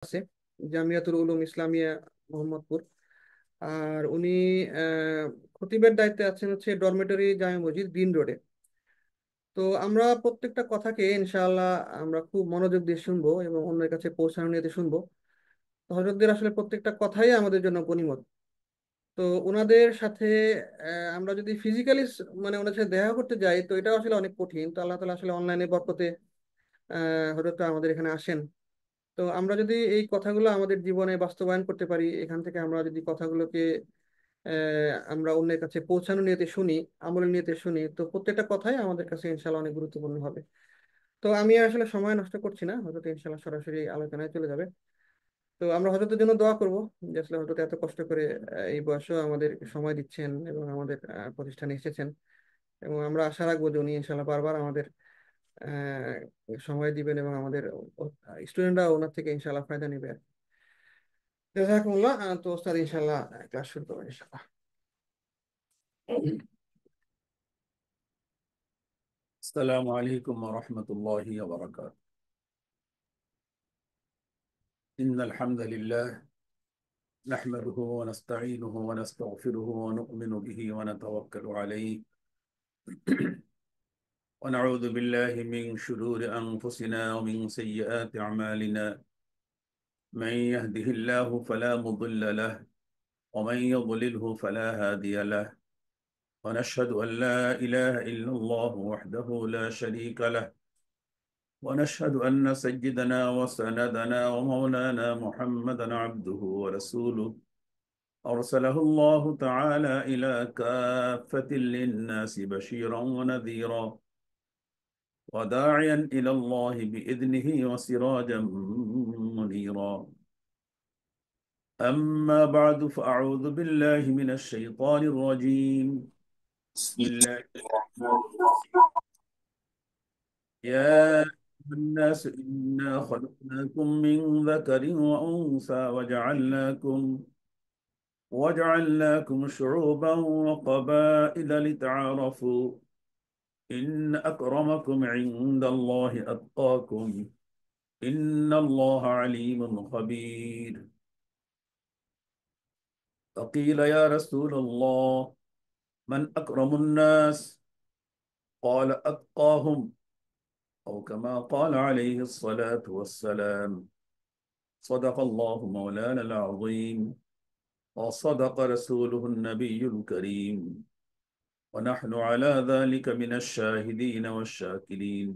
আছে, জামিয়াতুল উলুম ইসলামিয়া মোহাম্মদপুর। আর উনি খতিবের দায়িত্বে আছেন হচ্ছে ডরমেটরি জামে মসজিদ গ্রিন রোডে। তো আমরা প্রত্যেকটা কথাকে ইনশাআল্লাহ আমরা খুব মনোযোগ দিয়ে শুনবো এবং অন্যের কাছে পৌঁছানো নিয়ে শুনবো। তো হযরতদের আসলে প্রত্যেকটা কথাই আমাদের জন্য গনিমত। তো ওনাদের সাথে আমরা যদি ফিজিক্যালি মানে ওনাদের সাথে দেখা করতে যাই তো এটা আসলে অনেক কঠিন। তো আল্লাহ তালা আসলে অনলাইনে বরকতে হযরত আমাদের এখানে আসেন। তো আমরা যদি এই কথাগুলো আমাদের জীবনে বাস্তবায়ন করতে পারি, এখান থেকে আমরা যদি কথাগুলোকে আমরা অন্যের কাছে পৌঁছানো নিয়তে শুনি, আমলের নিয়তে শুনি, তো প্রত্যেকটা কথাই আমাদের কাছে ইনশাল্লাহ অনেক গুরুত্বপূর্ণ হবে। তো আমি আসলে সময় নষ্ট করছি না, হয়তো ইনশাল্লাহ সরাসরি আলোচনায় চলে যাবে। তো আমরা হজরতের জন্য দোয়া করব যে আসলে হজরত এত কষ্ট করে এই বয়সেও আমাদের সময় দিচ্ছেন এবং আমাদের প্রতিষ্ঠানে এসেছেন। এবং আমরা আশা রাখবো যে উনি ইনশাল্লাহ বারবার আমাদের সময় দিবেন এবং আমাদের স্টুডেন্টরা ওনার থেকে ইনশাল্লাহ ফায়দা নেবে আর কি। জাযাকুমুল্লাহ। তো ওস্তাদ ইনশাল্লাহ ক্লাস শুরু করবো ইনশাল্লাহ। السلام عليكم ورحمة الله وبركاته. إن الحمد لله نحمده ونستعينه ونستغفره ونؤمن به ونتوكل عليه ونعوذ بالله من شرور أنفسنا ومن سيئات أعمالنا. من يهده الله فلا مضل له ومن يضلله فلا هادي له. ونشهد أن لا إله إلا الله وحده لا شريك له. ونشهد أن سيدنا وسندنا ومولانا محمدا عبده ورسوله أرسله الله تعالى إلى كافة للناس بشيرا ونذيرا وداعيا إلى الله بإذنه وسراجا منيرا. أما بعد فأعوذ بالله من الشيطان الرجيم. بسم الله الرحمن الرحيم. يا أيها الناس إنا خلقناكم من ذكر وأنثى وجعلناكم شعوبا وقبائل لتعارفوا إن أكرمكم عند الله أتقاكم إن الله عليم خبير. فقيل يا رسول الله من أكرم الناس؟ قال أتقاهم، أو كما قال عليه الصلاة والسلام. صدق الله مولانا العظيم وصدق رسوله النبي الكريم ونحن على ذلك من الشاهدين والشاكرين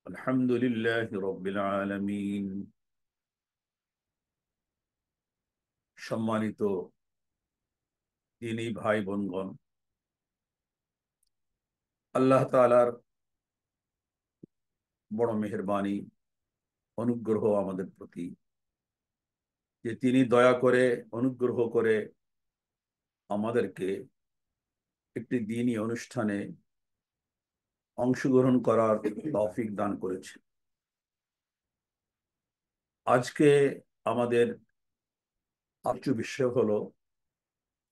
الحمد لله رب العالمين. সম্মানিত দিনী ভাই বোনগণ, আল্লাহ তাআলার বড় মেহেরবানি অনুগ্রহ আমাদের প্রতি যে তিনি দয়া করে অনুগ্রহ করে আমাদেরকে একটি দ্বীনী অনুষ্ঠানে অংশগ্রহণ করার তৌফিক দান করেছে। আজকে আমাদের আলোচ্য বিষয় হলো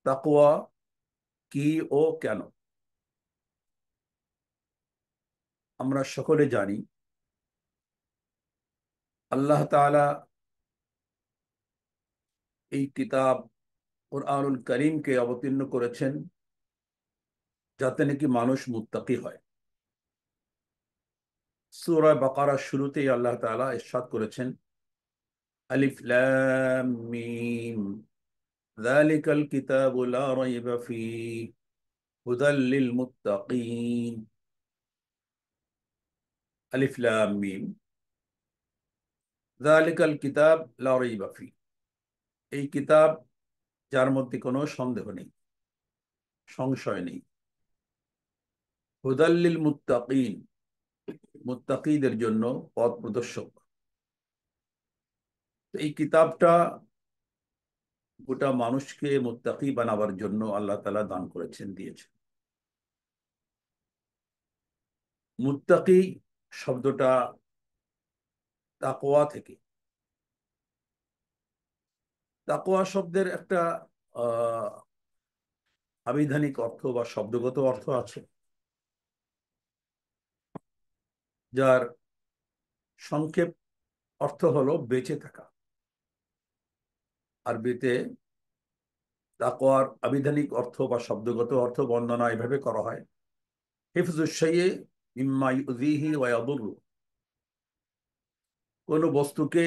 তাকওয়া কি ও কেন। আমরা সকলে জানি আল্লাহ তাআলা এই কিতাব কুরআনুল করিমকে অবতীর্ণ করেছেন যাতে নাকি মানুষ মুত্তাকি হয়। সূরা বাকারার শুরুতেই আল্লাহ তাআলা ইরশাদ করেছেন আলিফ লাম মিম যালিকাল কিতাবু লা রাইবা ফীহি হুদাল লিল মুত্তাকিন। আলিফ লাম মিম যালিকাল কিতাব লা রাইবা ফীহি, এই কিতাব যার মধ্যে কোনো সন্দেহ নেই, সংশয় নেই। হুদাল লিল মুত্তাকিন, মুত্তাকিদের জন্য পথ প্রদর্শক। এই কিতাবটা গোটা মানুষকে মুত্তাকি বানাবার জন্য আল্লাহ তাআলা দান করেছেন, দিয়েছেন। মুত্তাকি শব্দটা তাকওয়া থেকে। তাকওয়া শব্দের একটা আহ আবিধানিক অর্থ বা শব্দগত অর্থ আছে, যার সংক্ষেপ অর্থ হলো বেঁচে থাকা। আরবিতে তাকওয়ার আবিধানিক অর্থ বা শব্দগত অর্থ বর্ণনা এভাবে করা হয়: হিফজুশ শাইই মিম্মা ইউযিহি ওয়া ইয়াদুররু। কোনো বস্তুকে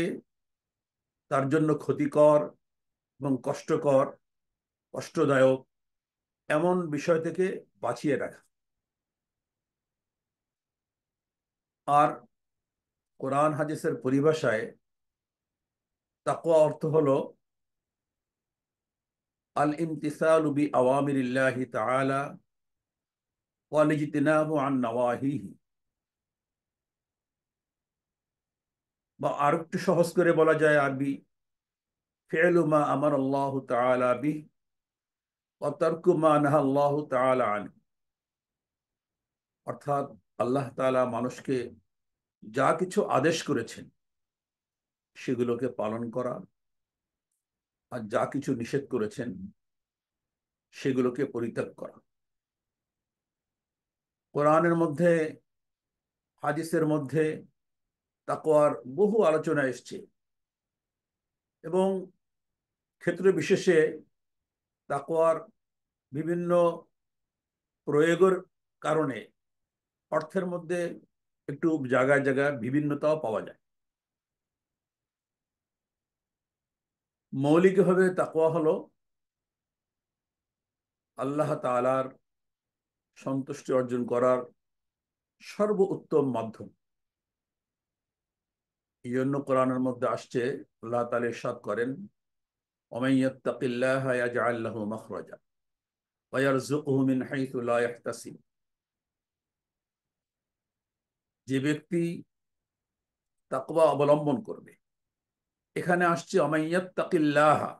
তার জন্য ক্ষতিকর এবং কষ্টকর, কষ্টদায়ক এমন বিষয় থেকে বাঁচিয়ে রাখা। আর কোরআন হাদিসের পরিভাষায় তাকওয়া অর্থ হলো আল ইমতিসালু বি আওয়ামিরিল্লাহি তাআলা ওয়াল ইজতিনাবু আন নাওয়াহিহি। বা আর একটু সহজ করে বলা যায় আরবি, ফি'লু মা আমার আল্লাহ তাআলা বিহি ওয়া তারকু মা নাহা আল্লাহ তাআলা আনহু। অর্থাৎ আল্লাহ তাআলা মানুষকে যা কিছু আদেশ করেছেন সেগুলোকে পালন করা, আর যা কিছু নিষেধ করেছেন সেগুলোকে পরিত্যাগ করা। কোরআনের মধ্যে, হাদিসের মধ্যে তাকওয়ার বহু আলোচনা এসছে এবং ক্ষেত্র বিশেষে তাকওয়ার বিভিন্ন প্রয়োগের কারণে অর্থের মধ্যে একটু জায়গায় জায়গায় বিভিন্নতাও পাওয়া যায়। মৌলিকভাবে তাকওয়া হলো আল্লাহ তাআলার সন্তুষ্টি অর্জন করার সর্বোত্তম মাধ্যম। এই জন্য কোরআনের মধ্যে আসছে, আল্লাহ তাআলা ইরশাদ করেন, ওমান ইয়াত্তাকিল্লাহা ইয়াজআল লাহু মাখরাজা ওয়া ইয়ারযুকহু মিন হাইথু লা ইয়াহতাসিব। যে ব্যক্তি তাকওয়া অবলম্বন করবে, এখানে আসছে ওমান ইয়াত্তাকিল্লাহা,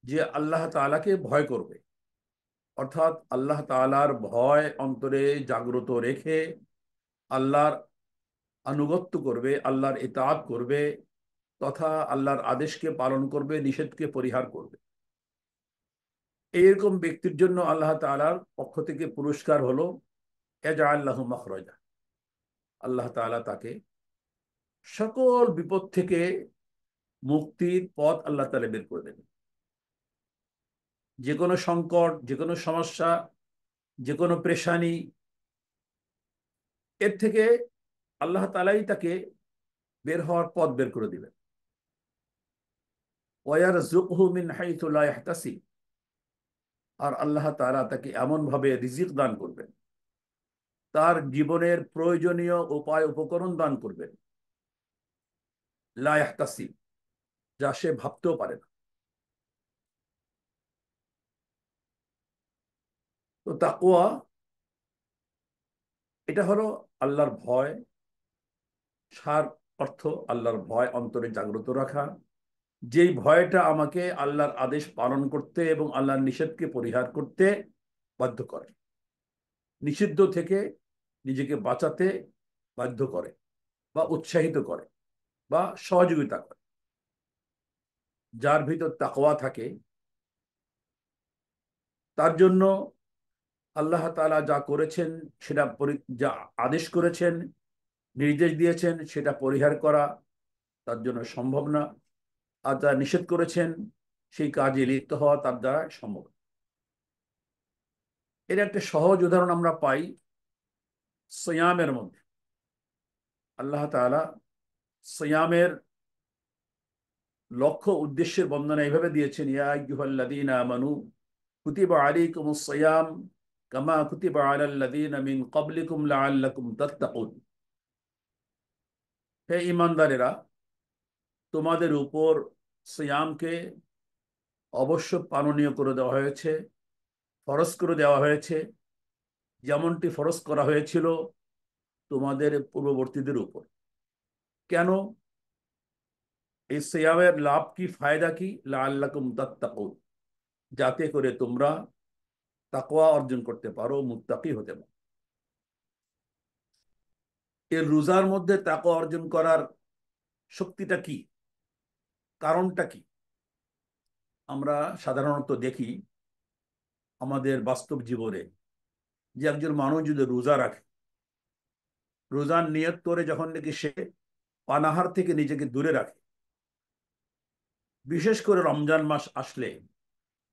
যে আল্লাহ তাআলাকে ভয় করবে, অর্থাৎ আল্লাহ তাআলার ভয় অন্তরে জাগ্রত রেখে আল্লাহর আনুগত্য করবে, আল্লাহর ইতাআত করবে, তথা আল্লাহর আদেশকে পালন করবে, নিষেধকে পরিহার করবে। এইরকম ব্যক্তির জন্য আল্লাহ তাআলার পক্ষ থেকে পুরস্কার হলো ইয়াজআল লাহু মাখরাজা। আল্লাহ তাআলা তাকে সকল বিপদ থেকে মুক্তির পথ আল্লাহ তাআলা বের করে দেবেন। যে কোনো সংকট, যে কোনো সমস্যা, যে কোনো পেরেশানি, এর থেকে আল্লাহ তাআলাই তাকে বের হওয়ার পথ বের করে দিবেন। ওয়া ইয়ারযুকহু মিন হাইথু লা ইয়াহতাসিব। আর আল্লাহ তাআলা তাকে এমনভাবে রিজিক দান করবেন, তার জীবনের প্রয়োজনীয় উপায় উপকরণ দান করবেন, লা ইয়াহতাসিব, যা সে ভাবতেও পারে না। তো তাকওয়া এটা হলো আল্লাহর ভয়। সার অর্থ আল্লাহর ভয় অন্তরে জাগ্রত রাখা, যেই ভয়টা আমাকে আল্লাহর আদেশ পালন করতে এবং আল্লাহর নিষেধকে পরিহার করতে বাধ্য করে, নিষিদ্ধ থেকে নিজেকে বাঁচাতে বাধ্য করে বা উৎসাহিত করে বা সহযোগিতা করে। যার ভিতর তাকওয়া থাকে তার জন্য আল্লাহ তাআলা যা করেছেন, সেটা যা আদেশ করেছেন, নির্দেশ দিয়েছেন, সেটা পরিহার করা তার জন্য সম্ভব না। আর যা নিষেধ করেছেন সেই কাজে লিপ্ত হওয়া তার দ্বারা সম্ভব। এর একটা সহজ উদাহরণ আমরা পাই সিয়ামের মধ্যে। আল্লাহ তাআলা সিয়ামের লক্ষ্য উদ্দেশ্যের বর্ণনা এইভাবে দিয়েছেন, ইয়া আইয়ুহাল্লাযীনা আমানু কুতিবা আলাইকুমুস সিয়াম কামা কুতিবা আলাল্লাযীনা মিন ক্বাবলিকুম লাআল্লাকুম তাত্তাকুন। হে ঈমানদারেরা, তোমাদের উপর সিয়ামকে অবশ্য পালনীয় করে দেওয়া হয়েছে, ফরজ করে দেওয়া হয়েছে, যেমনটি ফরজ করা হয়েছিল তোমাদের পূর্ববর্তীদের উপর। কেন? এই সিয়ামের লাভ কি, ফায়দা কি? লাআল্লাকুম তাত্তাকুন, যাতে করে তোমরা তাকওয়া অর্জন করতে পারো, মুত্তাকি হতে পারো। এর রোজার মধ্যে তাকওয়া অর্জন করার শক্তিটা কি, কারণটা কি? আমরা সাধারণত দেখি আমাদের বাস্তব জীবনে যে একজন মানুষ যদি রোজা রাখে, রোজার নিয়ত করে যখন নাকি সে পানাহার থেকে নিজেকে দূরে রাখে, বিশেষ করে রমজান মাস আসলে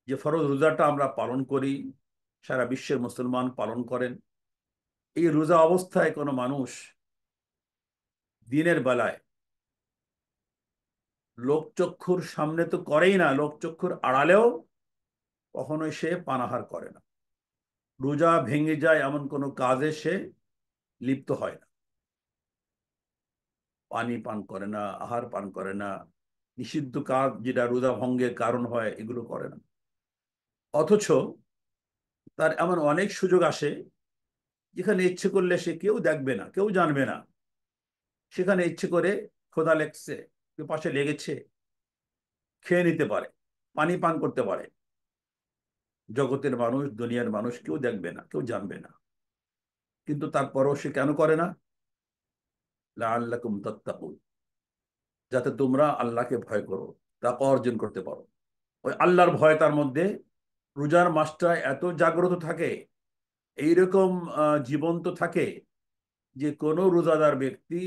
যে ফরজ রোজাটা আমরা পালন করি, সারা বিশ্বের মুসলমান পালন করেন, এই রোজা অবস্থায় কোনো মানুষ দিনের বেলায় লোকচক্ষুর সামনে তো করেই না, লোকচক্ষুর আড়ালেও কখনোই সে পানাহার করে না। রোজা ভেঙে যায় এমন কোনো কাজে সে লিপ্ত হয় না। পানি পান করে না, আহার পান করে না, নিষিদ্ধ কাজ যেটা রোজা ভঙ্গের কারণ হয় এগুলো করে না। অথচ তার এমন অনেক সুযোগ আসে যেখানে ইচ্ছে করলে সে কেউ দেখবে না, কেউ জানবে না, সেখানে ইচ্ছে করে ক্ষুধা লেগছে, পাশে লেগেছে, খেয়ে নিতে পারে, পানি পান করতে পারে। জগতের মানুষ, দুনিয়ার মানুষ কেউ দেখবে না, কেউ জানবে না, কিন্তু তারপরও সে কেন করে না? লাআল্লাকুম তাত্তাকুন, যাতে তোমরা আল্লাহকে ভয় করো, তাকওয়া অর্জন করতে পারো। ওই আল্লাহর ভয় তার মধ্যে রোজার মাসটা এত জাগ্রত থাকে, এইরকম জীবন্ত থাকে যে কোনো রোজাদার ব্যক্তি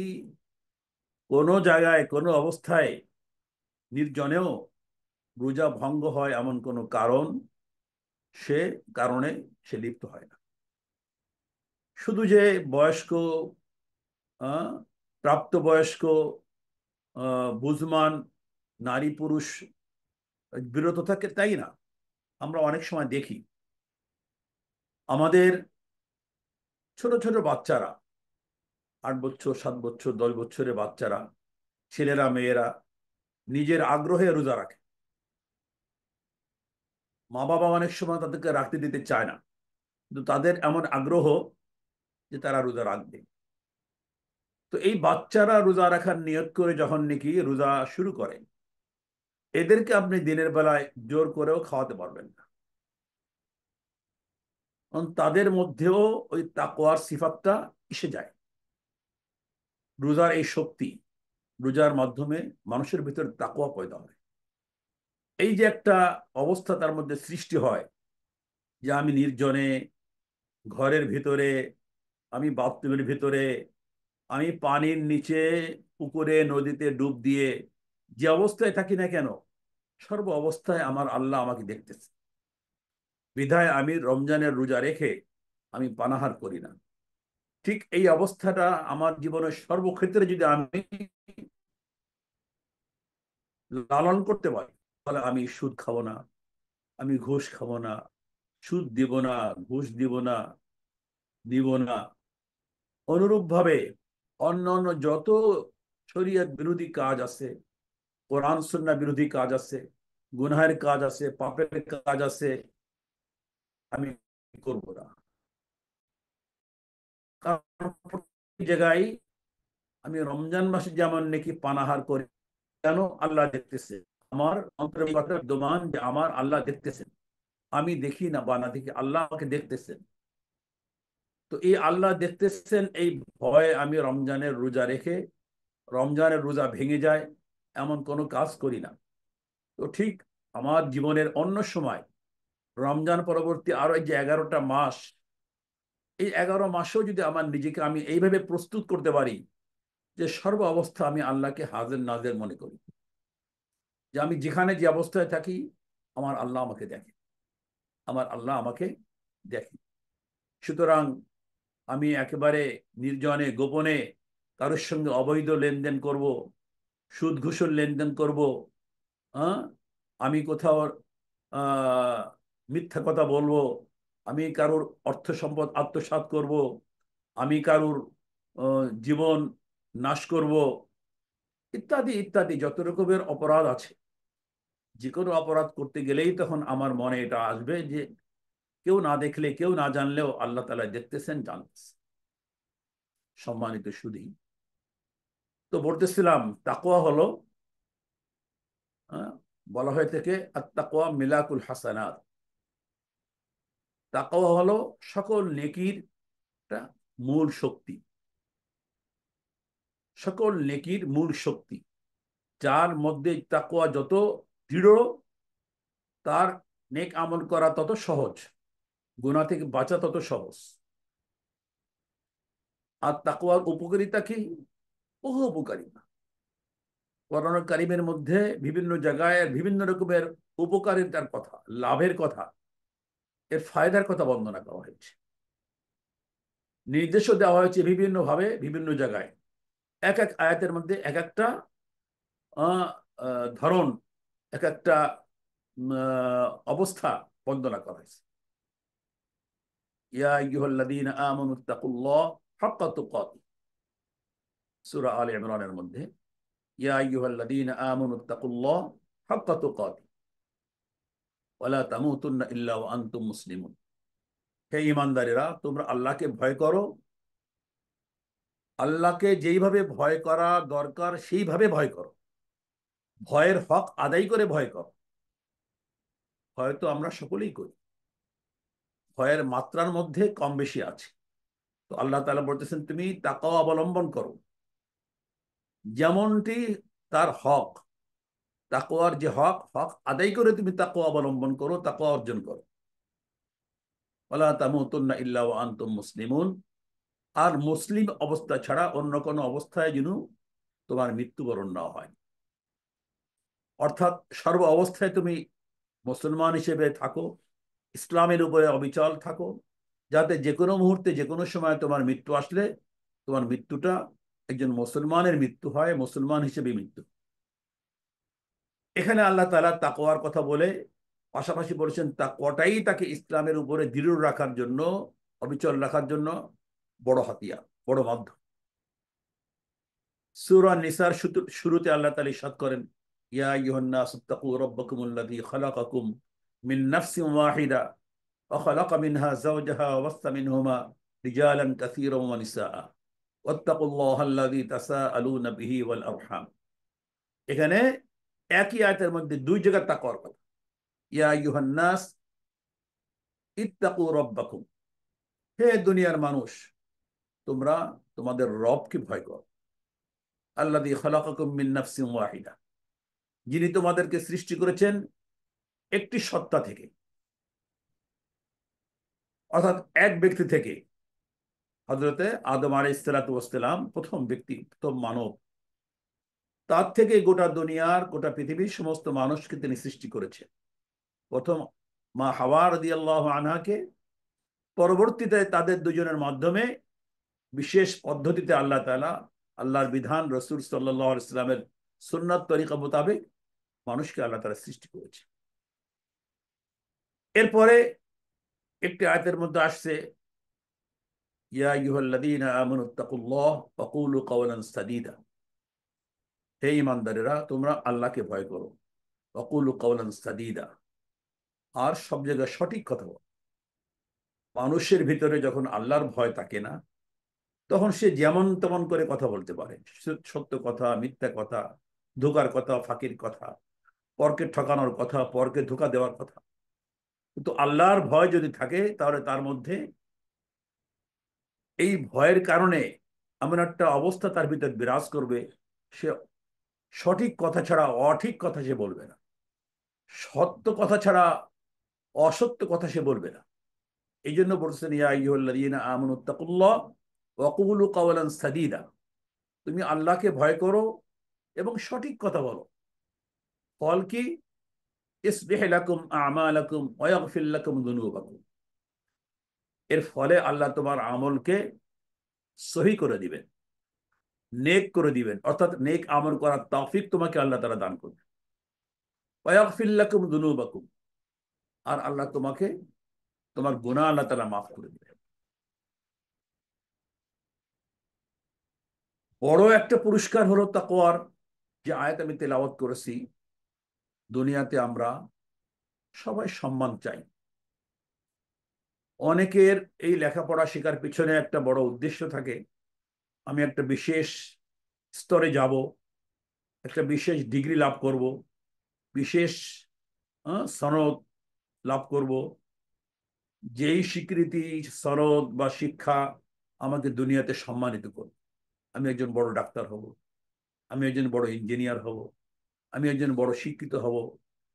কোনো জায়গায় কোনো অবস্থায় নির্জনেও রোজা ভঙ্গ হয় এমন কোনো সে কারণে সে লিপ্ত হয় না। শুধু যে বয়স্ক, আহ, প্রাপ্তবয়স্ক, বুঝমান নারী পুরুষ বিরত থাকে তাই না। আমরা অনেক সময় দেখি আমাদের ছোট ছোট বাচ্চারা, 8 বছর, 7 বছর, 10 বছরের বাচ্চারা, ছেলেরা মেয়েরা নিজের আগ্রহে রোজা রাখে। মা বাবা অনেক সময় তাদেরকে রাখতে দিতে চায় না, কিন্তু তাদের এমন আগ্রহ যে তারা রোজা রাখবে। তো এই বাচ্চারা রোজা রাখার নিয়ত করে যখন নাকি রোজা শুরু করে, এদেরকে আপনি দিনের বেলায় জোর করেও খাওয়াতে পারবেন না, কারণ তাদের মধ্যেও ওই তাকওয়ার সিফাতটা এসে যায়। রোজার এই শক্তি, রোজার মাধ্যমে মানুষের ভিতরে তাকওয়া পয়দা হয়। এই যে একটা অবস্থা তার মধ্যে সৃষ্টি হয় যে আমি নির্জনে, ঘরের ভিতরে, আমি বাথরুমের ভিতরে, আমি পানির নিচে, পুকুরে, নদীতে ডুব দিয়ে যে অবস্থায় থাকি না কেন, সর্ব অবস্থায় আমার আল্লাহ আমাকে দেখতেছে। বিধায় আমি রমজানের রোজা রেখে আমি পানাহার করি না। ঠিক এই অবস্থাটা আমার জীবনের সর্বক্ষেত্রে যদি আমি লালন করতে পারি, তাহলে আমি সুদ খাবো না, আমি ঘুষ খাবো না, সুদ দিব না, ঘুষ দিব না, দিব না। অনুরূপ ভাবে অন্য অন্য যত শরীয়ত বিরোধী কাজ আছে, কোরআন সুন্নাহ বিরোধী কাজ আছে, গুনহার কাজ আছে, পাপের কাজ আছে, আমি করব না। কারণ প্রত্যেক জায়গায় আমি রমজান মাসে যেমন নাকি পানাহার করি, কেন? আল্লাহ দেখতেছে। আমার অন্তরে বিদ্যমান যে আমার আল্লাহ দেখতেছেন, আমি দেখি না বা না দেখি, আল্লাহ আমাকে দেখতেছেন। তো এই আল্লাহ দেখতেছেন এই ভয়ে আমি রমজানের রোজা রেখে রমজানের রোজা ভেঙে যায় এমন কোনো কাজ করি না। তো ঠিক আমার জীবনের অন্য সময়, রমজান পরবর্তী আরো এই যে 11টা মাস, এই 11 মাসেও যদি আমার নিজেকে আমি এইভাবে প্রস্তুত করতে পারি যে সর্ব অবস্থা আমি আল্লাহকে হাজির নাজির মনে করি, যে আমি যেখানে যে অবস্থায় থাকি আমার আল্লাহ আমাকে দেখে, আমার আল্লাহ আমাকে দেখে। সুতরাং আমি একেবারে নির্জনে গোপনে কারোর সঙ্গে অবৈধ লেনদেন করব, সুদ ঘুষের লেনদেন করব, হ্যাঁ, আমি কোথাও আহ মিথ্যা কথা বলবো, আমি কারোর অর্থ সম্পদ আত্মসাৎ করব, আমি কারোর জীবন নাশ করব, ইত্যাদি ইত্যাদি যত রকমের অপরাধ আছে। যে কোনো অপরাধ করতে গেলেই তখন আমার মনে এটা আসবে যে কেউ না দেখলে, কেউ না জানলেও আল্লাহ তাআলা দেখতেছেন, জানতেছেন। সম্মানিত সুধী, তো বলতেছিলাম তাকওয়া হলো, আহ, বলা হয়ে থাকে আত-তাকওয়া মিলাকুল হাসানাত। তাকওয়া হলো সকল নেকির একটা মূল শক্তি, সকল নেকির মূল শক্তি। যার মধ্যে তাকওয়া যত দৃঢ়, তার নেক আমল করা তত সহজ, গুনাহ থেকে বাঁচা তত সহজ। আর তাকওয়ার উপকারিতা কি? বহু উপকারিতা। কোরআন কারীমের মধ্যে বিভিন্ন জায়গায় বিভিন্ন রকমের উপকারিতার কথা, লাভের কথা, এর ফায়দার কথা বর্ণনা করা হয়েছে। নির্দেশও দেওয়া হয়েছে বিভিন্নভাবে বিভিন্ন জায়গায়। এক এক আয়াতের মধ্যে এক একটা ধরন, এক একটা অবস্থা বর্ণনা করা হয়েছে। ইয়া আইয়ুহাল্লাযীনা আমানুত্তাকুল্লাহ হাক্কা তুকাতিহ, সূরা আলে ইমরানের মধ্যে ইয়া আইয়ুহাল্লাযীনা আমানুত্তাকুল্লাহ হাক্কা তুকাতিহ ওয়া লা তামুতুন্না ইল্লা ওয়া আনতুম মুসলিমুন। হে ঈমানদারেরা, তোমরা আল্লাহকে ভয় করো, আল্লাহকে যেইভাবে ভয় করা দরকার সেইভাবে ভয় করো, ভয়ের হক আদায় করে ভয় করো। ভয় তো আমরা সকলেই করি, ভয়ের মাত্রার মধ্যে কম বেশি আছে। তো আল্লাহ তাআলা বলতেছেন তুমি তাকওয়া অবলম্বন করো, যেমনটি তার হক, তাকওয়ার যে হক, হক আদায় করে তুমি তাকওয়া অবলম্বন করো, তাকওয়া অর্জন করো। ওয়ালা তামুতুন্না ইল্লা ওয়া আনতুম মুসলিমুন, আর মুসলিম অবস্থা ছাড়া অন্য কোনো অবস্থায় যেন তোমার মৃত্যুবরণ না হয়। অর্থাৎ সর্ব অবস্থায় তুমি মুসলমান হিসেবে থাকো, ইসলামের উপরে অবিচল থাকো, যাতে যে কোনো মুহূর্তে যে কোনো সময় তোমার মৃত্যু আসলে তোমার মৃত্যুটা একজন মুসলমানের মৃত্যু হয়, মুসলমান হিসেবে মৃত্যু। এখানে আল্লাহ তাআলা তাকওয়ার কথা বলে পাশাপাশি বলেছেন তাকওয়াটাই তাকে ইসলামের উপরে দৃঢ় রাখার জন্য, অবিচল রাখার জন্য বড় হাতিয়ার, বড় মাধ্যম। সূরা নিসার শুরুতে আল্লাহ তাআলা ইরশাদ করেন, ইয়া আইয়ুহান নাস ইত্তাকু রাব্বাকুমুল্লাযী খালাকাকুম মিন নাফসিন ওয়াহিদা ওয়া খালাকা মিনহা যাওজাহা ওয়া বাসসা মিনহুমা রিজালান কাসীরান ওয়া নিসাআ ওয়াত্তাকুল্লাহাল্লাযী তাসাআলুনা বিহি ওয়াল আরহাম। এখানে একই আয়াতের মধ্যে দুই জায়গায় তাকওয়ার কথা। ইয়া আইয়ুহান নাস ইত্তাকু রাব্বাকুম, হে দুনিয়ার মানুষ, তোমরা তোমাদের রবকে ভয় করো। আল্লাযী খালাকাকুম মিন নাফসিন ওয়াহিদা, যিনি তোমাদেরকে সৃষ্টি করেছেন একটি সত্তা থেকে, অর্থাৎ এক ব্যক্তি থেকে। হযরতে আদম আলাইহিস সালাতু ওয়াস সালাম প্রথম ব্যক্তি, প্রথম মানব। তার থেকে গোটা দুনিয়ার, গোটা পৃথিবীর সমস্ত মানুষকে তিনি সৃষ্টি করেছেন। প্রথম মা হাওয়া রাদিয়াল্লাহু আনহাকে, পরবর্তীতে তাদের দুজনের মাধ্যমে বিশেষ পদ্ধতিতে আল্লাহ তাআলা আল্লাহর বিধান, রাসূল সাল্লাল্লাহু আলাইহি ওয়াসাল্লামের সুন্নাত তরিকা মোতাবেক মানুষকে আল্লাহ তাআলা সৃষ্টি করেছে। এরপরে একটি আয়াতের মধ্যে আসছে, ইয়া আইয়ুহাল্লাযীনা আমানুত্তাকুল্লাহ ওয়া কুলু কাওলান সাদীদা, হে ঈমানদারেরা, তোমরা আল্লাহকে ভয় করো, ওয়া কুলু কাওলান সাদীদা, আর সব জায়গায় সঠিক কথা বলো। মানুষের ভিতরে যখন আল্লাহর ভয় থাকে না, তখন সে যেমন তেমন করে কথা বলতে পারে, সত্য কথা, মিথ্যা কথা, ধোকার কথা, ফাঁকির কথা, পরকে ঠকানোর কথা, পরকে ধোকা দেওয়ার কথা। কিন্তু আল্লাহর ভয় যদি থাকে, তাহলে তার মধ্যে এই ভয়ের কারণে এমন একটা অবস্থা তার ভিতর বিরাজ করবে, সে সঠিক কথা ছাড়া অঠিক কথা সে বলবে না, সত্য কথা ছাড়া অসত্য কথা সে বলবে না। এই জন্য বলছেন, ইয়া আইয়ুহাল্লাযীনা আমানুত্তাকুল্লাহ ওয়া কুলু কাওলান সাদীদা, তুমি আল্লাহকে ভয় করো এবং সঠিক কথা বলো। ফল কি? ইসলিহ লাকুম আমালাকুম ওয়া ইয়াগফির লাকুম যুনুবাকুম, এর ফলে আল্লাহ তোমার আমলকে সহি করে দিবেন, নেক করে দিবেন, অর্থাৎ নেক আমল করার তৌফিক তোমাকে আল্লাহ তাআলা দান করবেন। ওয়া ইয়াগফির লাকুম যুনুবাকুম, আর আল্লাহ তোমাকে তোমার গুনাহ আল্লাহ তাআলা মাফ করে দিবেন। বড় একটা পুরস্কার হলো তাকওয়ার, যে আয়াত আমি তেলাওয়াত করেছি। দুনিয়াতে আমরা সবাই সম্মান চাই, অনেকের এই লেখাপড়া শেখার পিছনে একটা বড় উদ্দেশ্য থাকে, আমি একটা বিশেষ স্তরে যাব, একটা বিশেষ ডিগ্রি লাভ করব, বিশেষ সনদ লাভ করব, যেই স্বীকৃতি, সনদ বা শিক্ষা আমাকে দুনিয়াতে সম্মানিত করবে। আমি একজন বড় ডাক্তার হব, আমি একজন বড় ইঞ্জিনিয়ার হব, আমি একজন বড় শিক্ষিত হব,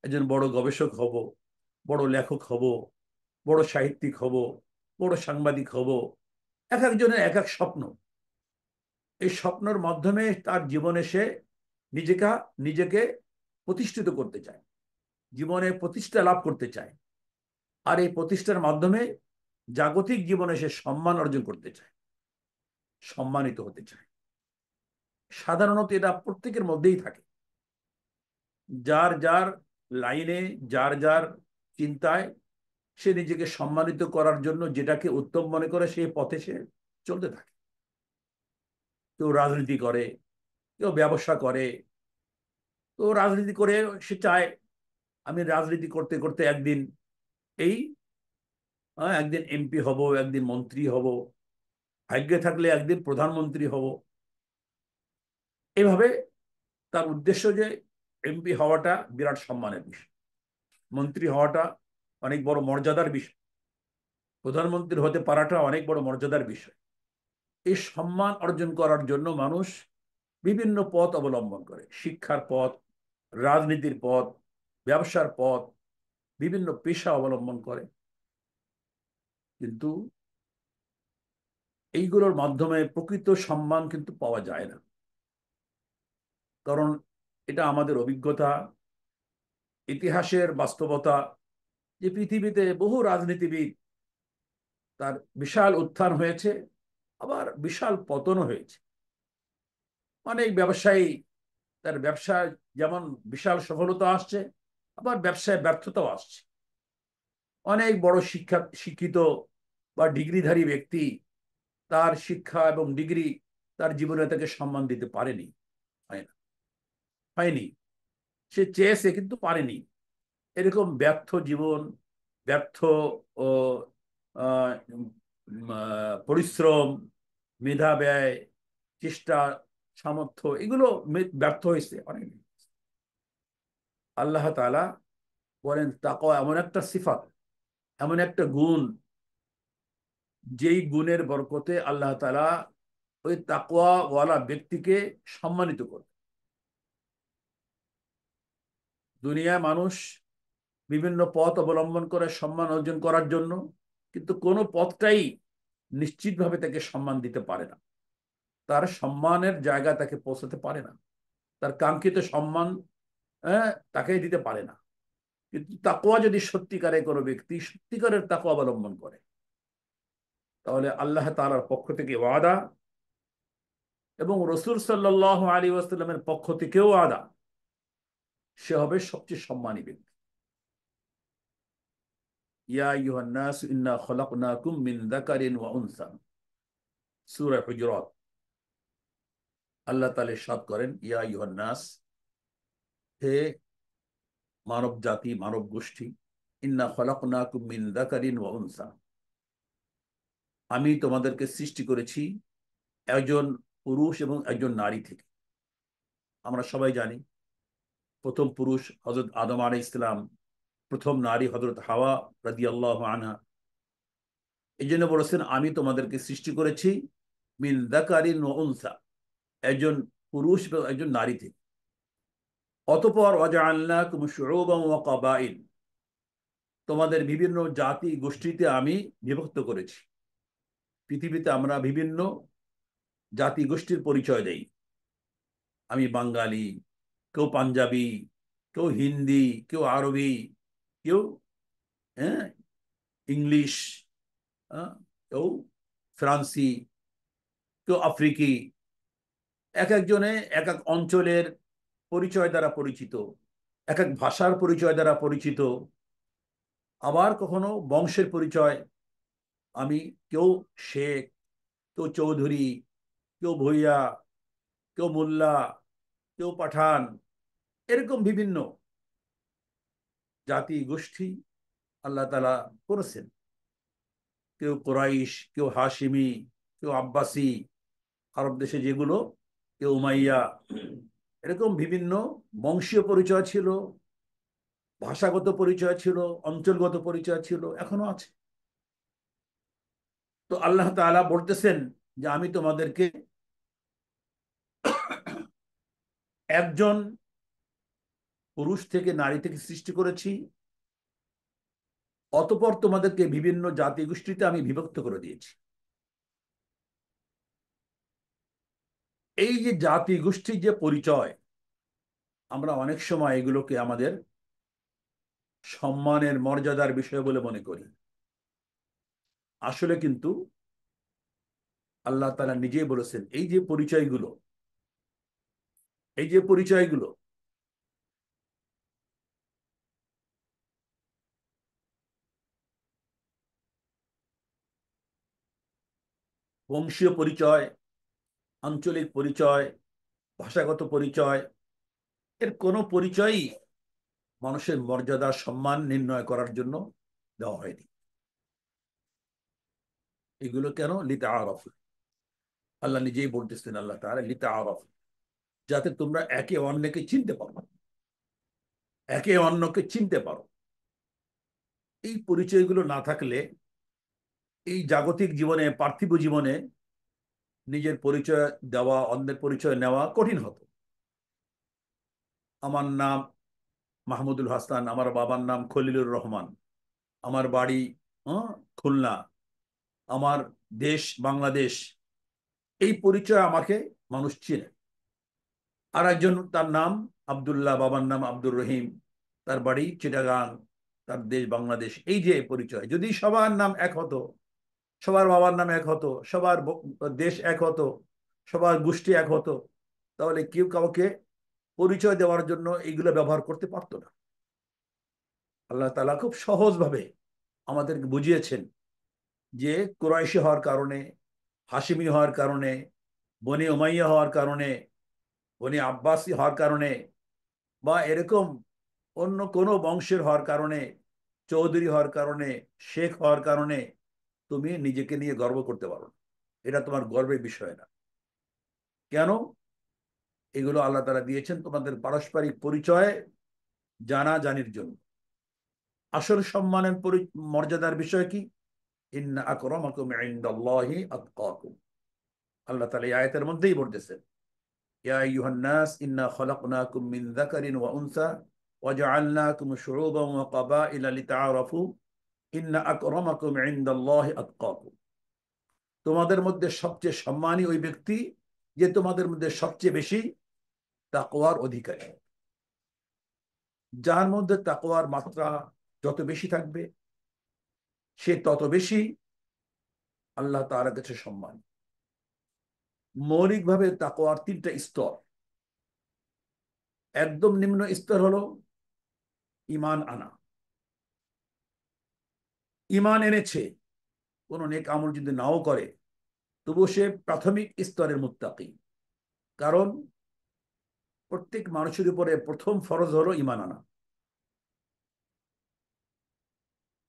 একজন বড় গবেষক হব, বড় লেখক হব, বড় সাহিত্যিক হব, বড় সাংবাদিক হব। এক একজনের এক এক স্বপ্ন। এই স্বপ্নের মাধ্যমে তার জীবনে সে নিজেকে নিজেকে প্রতিষ্ঠিত করতে চায়, জীবনে প্রতিষ্ঠা লাভ করতে চায়, আর এই প্রতিষ্ঠার মাধ্যমে জাগতিক জীবনে সে সম্মান অর্জন করতে চায়, সম্মানিত হতে চায়। সাধারণত এটা প্রত্যেকের মধ্যেই থাকে, যার যার লাইনে, যার যার চিন্তায় সে নিজেকে সম্মানিত করার জন্য যেটাকে উত্তম মনে করে সেই পথে সে চলতে থাকে। কেউ রাজনীতি করে, কেউ ব্যবসা করে। তো রাজনীতি করে সে চায় আমি রাজনীতি করতে করতে একদিন এই একদিন এমপি হব, একদিন মন্ত্রী হব, ভাগ্যে থাকলে একদিন প্রধানমন্ত্রী হব। এভাবে তার উদ্দেশ্য যে এমপি হওয়াটা বিরাট সম্মানের বিষয়, মন্ত্রী হওয়াটা অনেক বড় মর্যাদার বিষয়, প্রধানমন্ত্রী হতে পারাটা অনেক বড় মর্যাদার বিষয়। এই সম্মান অর্জন করার জন্য মানুষ বিভিন্ন পথ অবলম্বন করে, শিক্ষার পথ, রাজনীতির পথ, ব্যবসার পথ, বিভিন্ন পেশা অবলম্বন করে। কিন্তু এইগুলোর মাধ্যমে প্রকৃত সম্মান কিন্তু পাওয়া যায় না। কারণ এটা আমাদের অভিজ্ঞতা, ইতিহাসের বাস্তবতা, যে পৃথিবীতে বহু রাজনীতিবিদ তার বিশাল উত্থান হয়েছে, আবার বিশাল পতনও হয়েছে। অনেক ব্যবসায়ী তার ব্যবসায় যেমন বিশাল সফলতা আসছে, আবার ব্যবসায় ব্যর্থতাও আসছে। অনেক বড় শিক্ষিত বা ডিগ্রিধারী ব্যক্তি তার শিক্ষা এবং ডিগ্রি তার জীবনে তাকে সম্মান দিতে পারেনি, হয় না, হয়নি। সে চেয়েছে কিন্তু পারেনি। এরকম ব্যর্থ জীবন, ব্যর্থ ও পরিশ্রম, মেধা ব্যয়, চেষ্টা, সামর্থ্য, এগুলো ব্যর্থ হয়েছে অনেক। আল্লাহ তাআলা বলেন তাকওয়া এমন একটা সিফাত, এমন একটা গুণ, যেই গুণের বরকতে আল্লাহ তাআলা ওই তাকওয়া ওয়ালা ব্যক্তিকে সম্মানিত করে। দুনিয়ায় মানুষ বিভিন্ন পথ অবলম্বন করে সম্মান অর্জন করার জন্য, কিন্তু কোনো পথটাই নিশ্চিতভাবে তাকে সম্মান দিতে পারে না, তার সম্মানের জায়গা তাকে পৌঁছাতে পারে না, তার কাঙ্ক্ষিত সম্মান তাকে দিতে পারে না। কিন্তু তাকওয়া যদি সত্যিকারের কোনো ব্যক্তি সত্যিকারের তাকওয়া অবলম্বন করে, তাহলে আল্লাহ তাআলার পক্ষ থেকে ওয়াদা এবং রসুল সাল্লাল্লাহু আলাইহি ওয়াসাল্লামের পক্ষ থেকেও ওয়াদা, সে হবে সবচেয়ে সম্মানী ব্যক্তি। ইয়া আইয়ুহান নাস ইন্না খলাকনাকুম মিন যাকারিন ওয়া উনসা, সূরা হুজুরাত। আল্লাহ তাআলা ইরশাদ করেন, ইয়া আইয়ুহান নাস, হে মানব জাতি, মানব গোষ্ঠী, ইন্না খলাকনাকুম মিন যাকারিন ওয়া উনসা, আমি তোমাদেরকে সৃষ্টি করেছি একজন পুরুষ এবং একজন নারী থেকে। আমরা সবাই জানি প্রথম পুরুষ হযরত আদম আলাইহিস সালাম, প্রথম নারী হযরত হাওয়া রাদিয়াল্লাহু আনহা। এই জন্য বলেছেন আমি তোমাদেরকে সৃষ্টি করেছি মিন যাকারিন ওয়া উনসা, একজন পুরুষ এবং একজন নারী থেকে। অতঃপর ওয়াজআলনাকুম শুউবান ওয়া কাবাইল, তোমাদের বিভিন্ন জাতি গোষ্ঠীতে আমি বিভক্ত করেছি। পৃথিবীতে আমরা বিভিন্ন জাতি গোষ্ঠীর পরিচয় দেই। আমি বাঙালি, কেউ পাঞ্জাবি, কেউ হিন্দি, কেউ আরবি, কেউ হ্যাঁ ইংলিশ, কেউ ফ্রান্সি, কেউ আফ্রিকি। এক একজনে এক এক অঞ্চলের পরিচয় দ্বারা পরিচিত, এক এক ভাষার পরিচয় দ্বারা পরিচিত, আবার কখনো বংশের পরিচয়। আমি কেউ শেখ, কেউ চৌধুরী, কেউ ভূঁইয়া, কেউ মোল্লা, কেউ পাঠান, এরকম বিভিন্ন জাতি গোষ্ঠী আল্লাহ তাআলা করেছেন। কেউ কোরাইশ, কেউ হাশিমি, কেউ আব্বাসি, আরব দেশে যেগুলো, কেউ উমাইয়া, এরকম বিভিন্ন বংশীয় পরিচয় ছিল, ভাষাগত পরিচয় ছিল, অঞ্চলগত পরিচয় ছিল, এখনো আছে। তো আল্লাহ তাআলা বলতেছেন যে আমি তোমাদেরকে একজন পুরুষ থেকে নারী থেকে সৃষ্টি করেছি, অতঃপর তোমাদেরকে বিভিন্ন জাতি গোষ্ঠীতে আমি বিভক্ত করে দিয়েছি। এই যে জাতি গোষ্ঠীর যে পরিচয়, আমরা অনেক সময় এগুলোকে আমাদের সম্মানের মর্যাদার বিষয় বলে মনে করি। আসলে কিন্তু আল্লাহ তাআলা নিজেই বলেছেন, এই যে পরিচয়গুলো বংশীয় পরিচয়, আঞ্চলিক পরিচয়, ভাষাগত পরিচয়, এর কোনো পরিচয়ই মানুষের মর্যাদা সম্মান নির্ণয় করার জন্য দেওয়া হয়নি। এগুলো কেন? লিতাআরাফু। আল্লাহ নিজেই বলতেছেন, আল্লাহ তাআলা লিতাআরাফু, যাতে তোমরা একে অন্যকে চিনতে পারো, একে অন্যকে চিনতে পারো। এই পরিচয়গুলো না থাকলে এই জাগতিক জীবনে, পার্থিব জীবনে নিজের পরিচয় দেওয়া, অন্যের পরিচয় নেওয়া কঠিন হতো। আমার নাম মাহমুদুল হাসান, আমার বাবার নাম খলিলুর রহমান, আমার বাড়ি খুলনা, আমার দেশ বাংলাদেশ, এই পরিচয় আমাকে মানুষ চেনে। আর একজন, তার নাম আব্দুল্লাহ, বাবার নাম আব্দুর রহিম, তার বাড়ি চিটাগাং, তার দেশ বাংলাদেশ। এই যে পরিচয়, যদি সবার নাম এক হতো, সবার বাবার নাম এক হতো, সবার দেশ এক হতো, সবার গোষ্ঠী এক হতো, তাহলে কেউ কাউকে পরিচয় দেওয়ার জন্য এইগুলো ব্যবহার করতে পারতো না। আল্লাহ তাআলা খুব সহজভাবে আমাদেরকে বুঝিয়েছেন যে কুরাইশি হওয়ার কারণে, হাশিমি হওয়ার কারণে, বনি উমাইয়া হওয়ার কারণে, বনি আব্বাসী হওয়ার কারণে, বা এরকম অন্য কোনো বংশের হওয়ার কারণে, চৌধুরী হওয়ার কারণে, শেখ হওয়ার কারণে তুমি নিজেকে নিয়ে গর্ব করতে পারো না। এটা তোমার গর্বের বিষয় না। কেন? এগুলো আল্লাহ তাআলা দিয়েছেন তোমাদের পারস্পরিক পরিচয় জানা জানির জন্য। আসল সম্মানের মর্যাদার বিষয় কি? ইন্না আকরামাকুম ইনদাল্লাহি আতকাকুম। আল্লাহ তাআলা এই আয়াতের মধ্যেই বলতেছেন, ইয়া আইয়ুহান নাস ইন্না খলাকনাকুম মিন যাকারিন ওয়া উনসা ওয়াজআলনাকুম শুউবান ওয়া ক্বাবাইলা লিতাআরাফু ইন্না আকরামাকুম ইনদাল্লাহি আতকাকুম। তোমাদের মধ্যে সবচেয়ে সম্মানী ওই ব্যক্তি যে তোমাদের মধ্যে সবচেয়ে বেশি তাকওয়ার অধিকারী। যার মধ্যে তাকওয়ার মাত্রা যত বেশি থাকবে, সে তত বেশি আল্লাহ তাআলার কাছে সম্মান। মৌলিকভাবে তাকওয়ার তিনটা স্তর। একদম নিম্ন স্তর হলো ঈমান আনা। ঈমান এনেছে, কোনো নেক আমল যদি নাও করে, তবুও সে প্রাথমিক স্তরের মুত্তাকি। কারণ প্রত্যেক মানুষের উপরে প্রথম ফরজ হলো ঈমান আনা।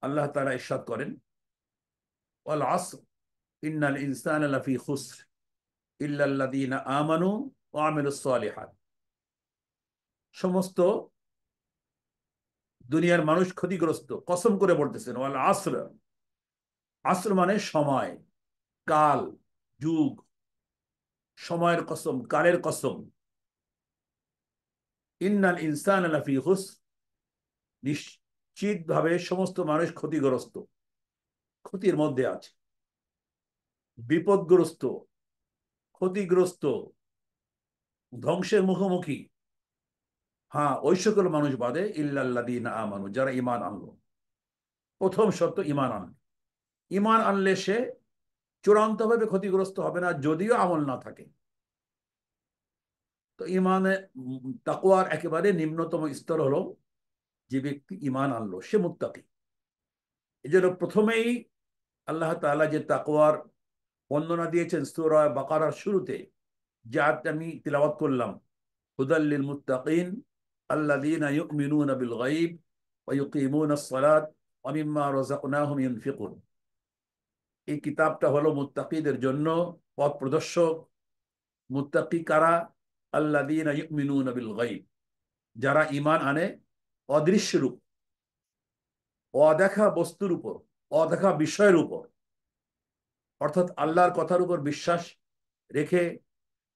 আল্লাহ তাআলা ইরশাদ করেন, ওয়াল আসর ইন্নাল ইনসানা লাফি খুসর ইল্লাল্লাযীনা আমানু ওয়া আমিলুস সালিহাত। সমস্ত দুনিয়ার মানুষ ক্ষতিগ্রস্ত। কসম করে বলতেছেন, ওয়াল আসর। আসর মানে সময়, কাল, যুগ, সময়ের কসম, কালের কসম। ইন্নাল ইনসানা লাফি খুসর, নিশ্চিতভাবে সমস্ত মানুষ ক্ষতিগ্রস্ত, ক্ষতির মধ্যে আছে, বিপদগ্রস্ত, ক্ষতিগ্রস্ত, ধ্বংসের মুখোমুখি। হ্যাঁ, ওই সকল মানুষ বাদে ইল্লাল্লাযীনা আমানু, যারা ঈমান আনলো। প্রথম শর্ত ঈমান আনলো। ঈমান আনলে সে চূড়ান্তভাবে ক্ষতিগ্রস্ত হবে না, যদিও আমল না থাকে। তো ঈমানে, তাকওয়ার একেবারে নিম্নতম স্তর হলো যে ব্যক্তি ঈমান আনলো সে মুত্তাকি। এই জন্য প্রথমেই আল্লাহ তাআলা যে তাকওয়ার বর্ণনা দিয়েছেন সূরা বাকারার শুরুতে, যে আয়াতটা আমি তিলাওয়াত করলাম, হুদাল লিল মুত্তাকিন আল্লাযীনা ইউমিনুনা বিল গায়ব ওয়া ইউকিমুনাস সালাত ওয়া মিম্মা রাযাকনাহুম ইউনফিকুন। এই কিতাবটা হলো মুত্তাকিদের জন্য পথ প্রদর্শক। মুত্তাকি কারা? আল্লাযীনা ইউমিনুনা বিল গায়ব, যারা ঈমান আনে অদৃশ্য রূপ, অদেখা বস্তুর উপর, অদেখা বিষয়ের উপর। অর্থাৎ আল্লাহর কথার উপর বিশ্বাস রেখে,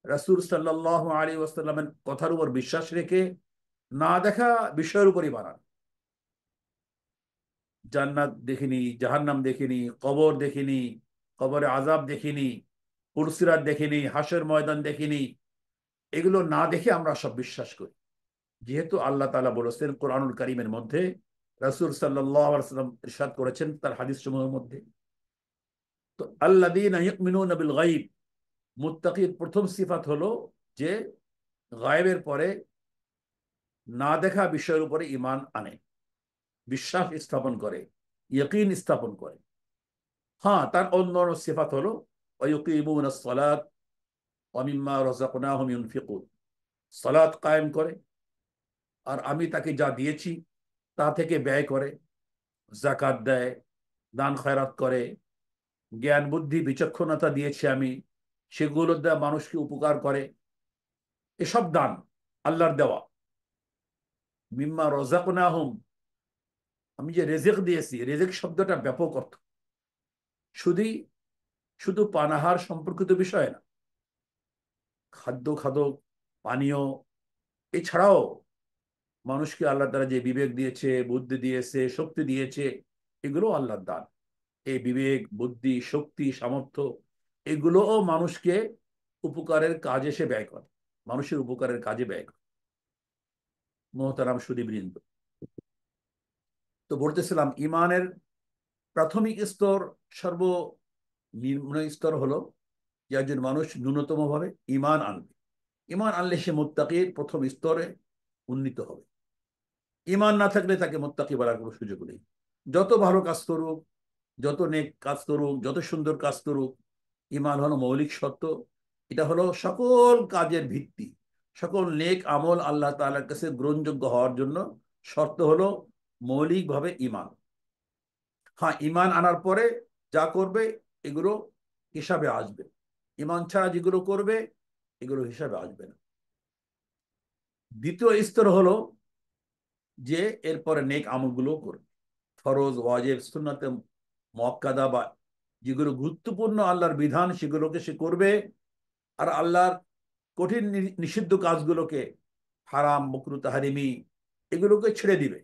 রাসূল সাল্লাল্লাহু আলাইহি ওয়াসাল্লামের কথার উপর বিশ্বাস রেখে, না দেখা বিষয়ের উপরই বানান। জান্নাত দেখিনি, জাহান্নাম দেখিনি, কবর দেখিনি, কবরে আযাব দেখিনি, পুলসিরাত দেখিনি, হাসর ময়দান দেখিনি, এগুলো না দেখে আমরা সব বিশ্বাস করি। যেহেতু আল্লাহ তাআলা বলেছেন কোরআনুল কারীমের মধ্যে, রাসূল সাল্লাল্লাহু আলাইহি ওয়াসাল্লাম ইরশাদ করেছেন তার হাদিস সমূহের মধ্যে, তো আল্লাযীনা ইউমিনুনা বিল গায়ব, মুত্তাকির প্রথম সিফাত হলো যে গায়েবের পরে না দেখা বিষয়ের উপরে ঈমান আনে, বিশ্বাস স্থাপন করে, ইয়াকিন স্থাপন করে। হ্যাঁ, তার অন্য সিফাত হলো ওয়ায়ুকিমুনাস সালাত ওয়া মিম্মা রাযাকনাহুম ইউনফিকুন, সালাত কায়েম করে আর আমি তাকে যা দিয়েছি তা থেকে ব্যয় করে, যাকাত দেয়, দান খয়রাত করে, জ্ঞান বুদ্ধি বিচক্ষণতা দিয়েছি আমি, সেগুলো দ্বারা মানুষকে উপকার করে। এসব দান আল্লাহর দেওয়া। মিম্মা রাযাকনাহুম, আমি যে রেজেক দিয়েছি, রেজেক শব্দটা ব্যাপক অর্থ, শুধু শুধু পানাহার সম্পর্কিত বিষয় না, খাদ্য খাদক, পানীয়, এছাড়াও মানুষকে আল্লাহ তাআলা যে বিবেক দিয়েছে, বুদ্ধি দিয়েছে, শক্তি দিয়েছে, এগুলো আল্লাহর দান। এই বিবেক, বুদ্ধি, শক্তি, সামর্থ্য, এগুলোও মানুষকে উপকারের কাজে সে ব্যয় করে, মানুষের উপকারের কাজে ব্যয় করে। মোহতারাম সুধীবৃন্দ, তো বলতেছিলাম ইমানের প্রাথমিক স্তর, সর্বনিম্ন স্তর হলো যে একজন মানুষ ন্যূনতম ভাবে ইমান আনবে। ইমান আনলে সে মুত্তাকির প্রথম স্তরে উন্নীত হবে। ইমান না থাকলে তাকে মুত্তাকি বলার কোনো সুযোগ নেই। যত ভালো কাজ করুক, যত নেক কাজ করুক, যত সুন্দর কাজ করুক, ইমান হলো মৌলিক সত্য। এটা হলো সকল কাজের ভিত্তি। সকল নেক আমল আল্লাহ তাআলার কাছে গ্রহণযোগ্য হওয়ার জন্য শর্ত হলো মৌলিকভাবে ইমান। হ্যাঁ, ইমান আনার পরে যা করবে এগুলো হিসাবে আসবে। ইমান ছাড়া যেগুলো করবে এগুলো হিসাবে আসবে না। দ্বিতীয় স্তর হলো যে এরপরে নেক আমলগুলো করবে, ফরজ, ওয়াজিব, সুন্নাতে মুআক্কাদা বা যেগুলো গুরুত্বপূর্ণ আল্লাহর বিধান সেগুলোকে সে করবে, আর আল্লাহর কঠিন নিষিদ্ধ কাজগুলোকে, হারাম, মাকরুহ, তাহরিমি, এগুলোকে ছেড়ে দিবে।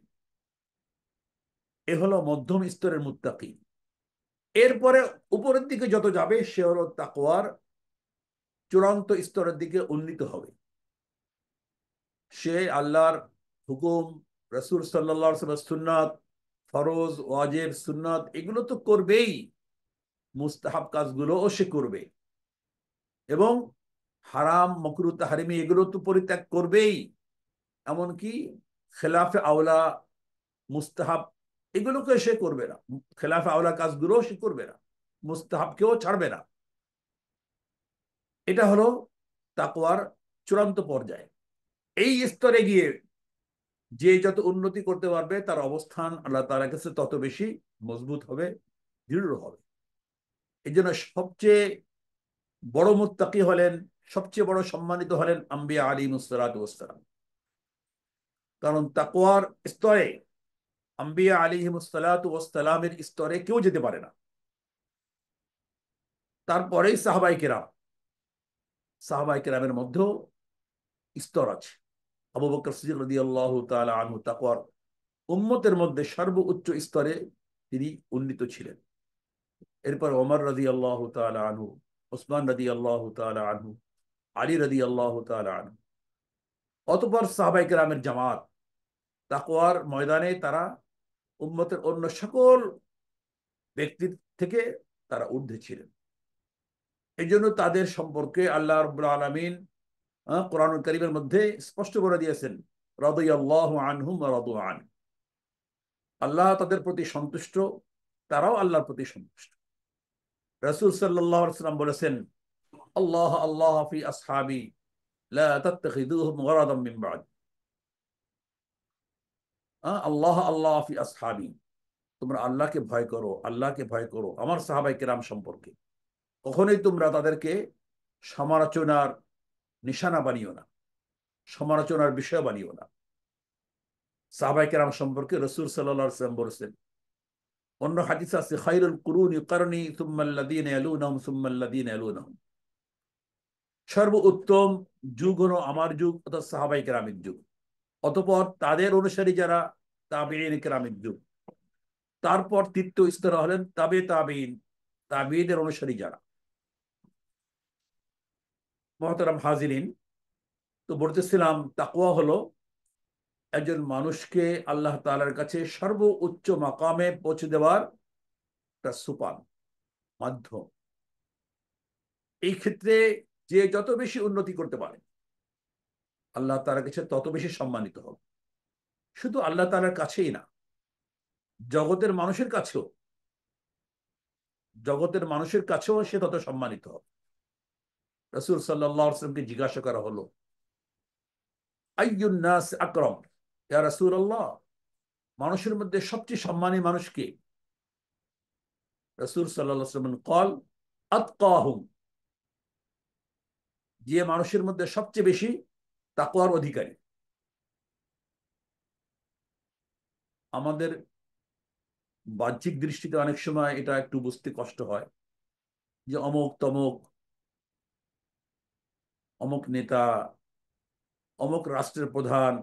এ হলো মধ্যম স্তরের মুত্তাকি। এরপরে উপরের দিকে যত যাবে সে হলো তাকওয়ার চূড়ান্ত স্তরের দিকে উন্নীত হবে। সে আল্লাহর হুকুম, রাসূল সাল্লাল্লাহু আলাইহি ওয়াসাল্লামের সুন্নাত, ফরজ, ওয়াজিব, সুন্নাত এগুলো তো করবেই, মুস্তাহাব কাজগুলোও সে করবে, এবং হারাম, মাকরুহ, তাহরিমি এগুলো তো পরিত্যাগ করবেই। এমনকি খেলাফে আওলা, মুস্তাহাব এগুলোকে সে করবে না, খেলাফে আওলা কাজগুলো সে করবে না, মুস্তাহাবকেও ছাড়বে না। এটা হলো তাকওয়ার চূড়ান্ত পর্যায়ে। এই স্তরে গিয়ে যে যত উন্নতি করতে পারবে তার অবস্থান আল্লাহ তাআলার কাছে তত বেশি মজবুত হবে, দৃঢ় হবে। এই জন্য সবচেয়ে বড় মুত্তাকি হলেন, সবচেয়ে বড় সম্মানিত হলেন আম্বিয়া আলাইহিমুস সালাতু ওয়াস সালাম। কারণ তাকওয়ার স্তরে, আম্বিয়া আলাইহিমুস সালাতু ওয়াস সালামের স্তরে কেউ যেতে পারে না। তারপরেই সাহাবায়ে কেরাম, সাহাবায়ে কেরামের মধ্যেও স্তর আছে। আবু বকর সিদ্দিক রাদিয়াল্লাহু তাআলা আনহু তাকওয়ার উম্মতের মধ্যে সর্বোচ্চ স্তরে তিনি উন্নীত ছিলেন। এরপর ওমর রাদিয়াল্লাহু তাআলা আনহু, ওসমান রাদিয়াল্লাহু তাআলা আনহু, আলী রাদিয়াল্লাহু তাআলা আনহু, অতঃপর সাহাবায়ে কেরামের জামাত। তাকওয়ার ময়দানে তারা উম্মতের অন্য সকল ব্যক্তির থেকে তারা ঊর্ধ্বে ছিলেন। এই জন্য তাদের সম্পর্কে আল্লাহ রাব্বুল আলামিন কোরআনুল কারীমের মধ্যে স্পষ্ট করে দিয়েছেন, রাদিয়াল্লাহু আনহুম ওয়া রাদু আন। আল্লাহ তাদের প্রতি সন্তুষ্ট, তারাও আল্লাহর প্রতি সন্তুষ্ট। রাসূল সাল্লাল্লাহু আলাইহি ওয়াসাল্লাম বলেছেন, আল্লাহ আল্লাহ ফি আসহাবি লা তাত্তাখিযুহুম গরাদাম মিন বা'দ। আল্লাহ আল্লাহ ফি আসহাবি, তোমরা আল্লাহকে ভয় করো, আল্লাহকে ভয় করো আমার সাহাবায়ে কেরাম সম্পর্কে। কখনোই তোমরা তাদেরকে সমালোচনার নিশানা বানিও না, সমালোচনার বিষয় বানিও না। সাহাবায়ে কেরাম সম্পর্কে রাসূল সাল্লাল্লাহু আলাইহি ওয়াসাল্লাম বলেছেন, অন্য হাদিস আছে, খায়রুল কুরুনি কারনি সুম্মা আল্লাযীনা ইয়ালুনহুম সুম্মা আল্লাযীনা ইয়ালুনহুম, সর্বোত্তম যুগ হলো আমার যুগ, অর্থাৎ সাহাবায়ে কেরামের যুগ। অতঃপর তাদের অনুসারী যারা, তাবেঈন কেরামের যুগ। তারপর তৃতীয় স্তর হলেন তাবে তাবেঈন, তাবেঈদের অনুসারী যারা। মুহতারাম হাজিরিন, তো বলতেছিলাম তাকওয়া হলো একজন মানুষকে আল্লাহ তাআলার কাছে সর্বোচ্চ মাকামে পৌঁছে দেওয়ার একটা সোপান, মাধ্যম। এই ক্ষেত্রে যে যত বেশি উন্নতি করতে পারে আল্লাহ তাআলার কাছে তত বেশি সম্মানিত হবে। শুধু আল্লাহ তাআলার কাছেই না, জগতের মানুষের কাছেও, জগতের মানুষের কাছেও সে তত সম্মানিত হবে। রাসূল সাল্লাল্লাহু আলাইহি ওয়াসাল্লামকে জিজ্ঞাসা করা হলো, আইয়ুন নাস আকরাম, ইয়া রাসূলুল্লাহ, মানুষের মধ্যে সবচেয়ে সম্মানী মানুষ কে? রাসূল সাল্লাল্লাহু আলাইহি ওয়াসাল্লাম কল আতকাহুম, যে মানুষের মধ্যে সবচেয়ে বেশি তাকওয়ার অধিকারী। আমাদের বাহ্যিক দৃষ্টিতে অনেক সময় এটা একটু বুঝতে কষ্ট হয় যে অমুক তমুক, অমুক নেতা, অমুক রাষ্ট্রের প্রধান,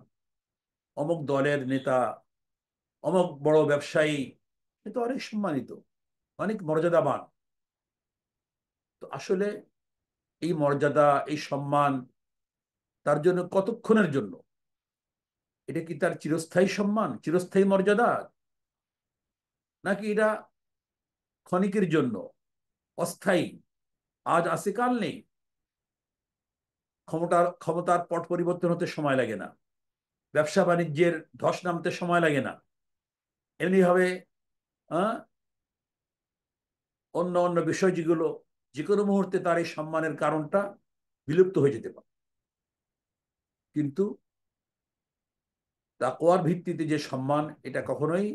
অমুক দলের নেতা, অমুক বড় ব্যবসায়ী, এ তো অনেক সম্মানিত, অনেক মর্যাদাবান। তো আসলে এই মর্যাদা, এই সম্মান তার জন্য কতক্ষণের জন্য? এটা কি তার চিরস্থায়ী সম্মান, চিরস্থায়ী মর্যাদা, নাকি এটা ক্ষণিকের জন্য, অস্থায়ী, আজ আছে কাল নেই? ক্ষমতার পট পরিবর্তন হতে সময় লাগে না, ব্যবসা বাণিজ্যের ধস নামতে সময় লাগে না, এমনি ভাবে আহ, অন্য অন্য বিষয় যেগুলো, যে কোনো মুহূর্তে তার এই সম্মানের কারণটা বিলুপ্ত হয়ে যেতে পারে। কিন্তু তাকওয়ার ভিত্তিতে যে সম্মান, এটা কখনোই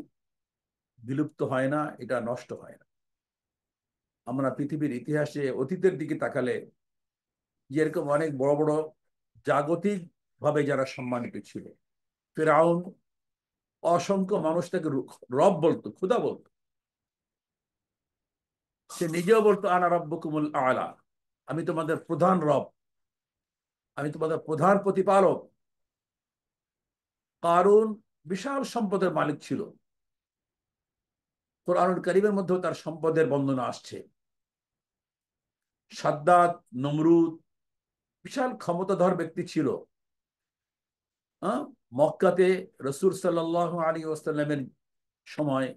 বিলুপ্ত হয় না, এটা নষ্ট হয় না। আমরা পৃথিবীর ইতিহাসে অতীতের দিকে তাকালে যেরকম অনেক বড় বড় জাগতিক ভাবে যারা সম্মানিত ছিল, ফেরাউন, অসংখ্য মানুষ তাকে রব বলতো, খুদা বলতো। সে নিজেও বলতো আনা রব্বুকুমুল আলা, আমি তোমাদের প্রধান রব, আমি তোমাদের প্রধান প্রতিপালক। কারুন বিশাল সম্পদের মালিক ছিল, কোরআনুল কারীমের মধ্যেও তার সম্পদের বর্ণনা আসছে। সাদ্দাত, নমরুদ বিশাল ক্ষমতাধর ব্যক্তি ছিল। হ্যাঁ, মক্কাতে রসুল সাল্লাল্লাহু আলাইহি ওয়াসাল্লামের সময়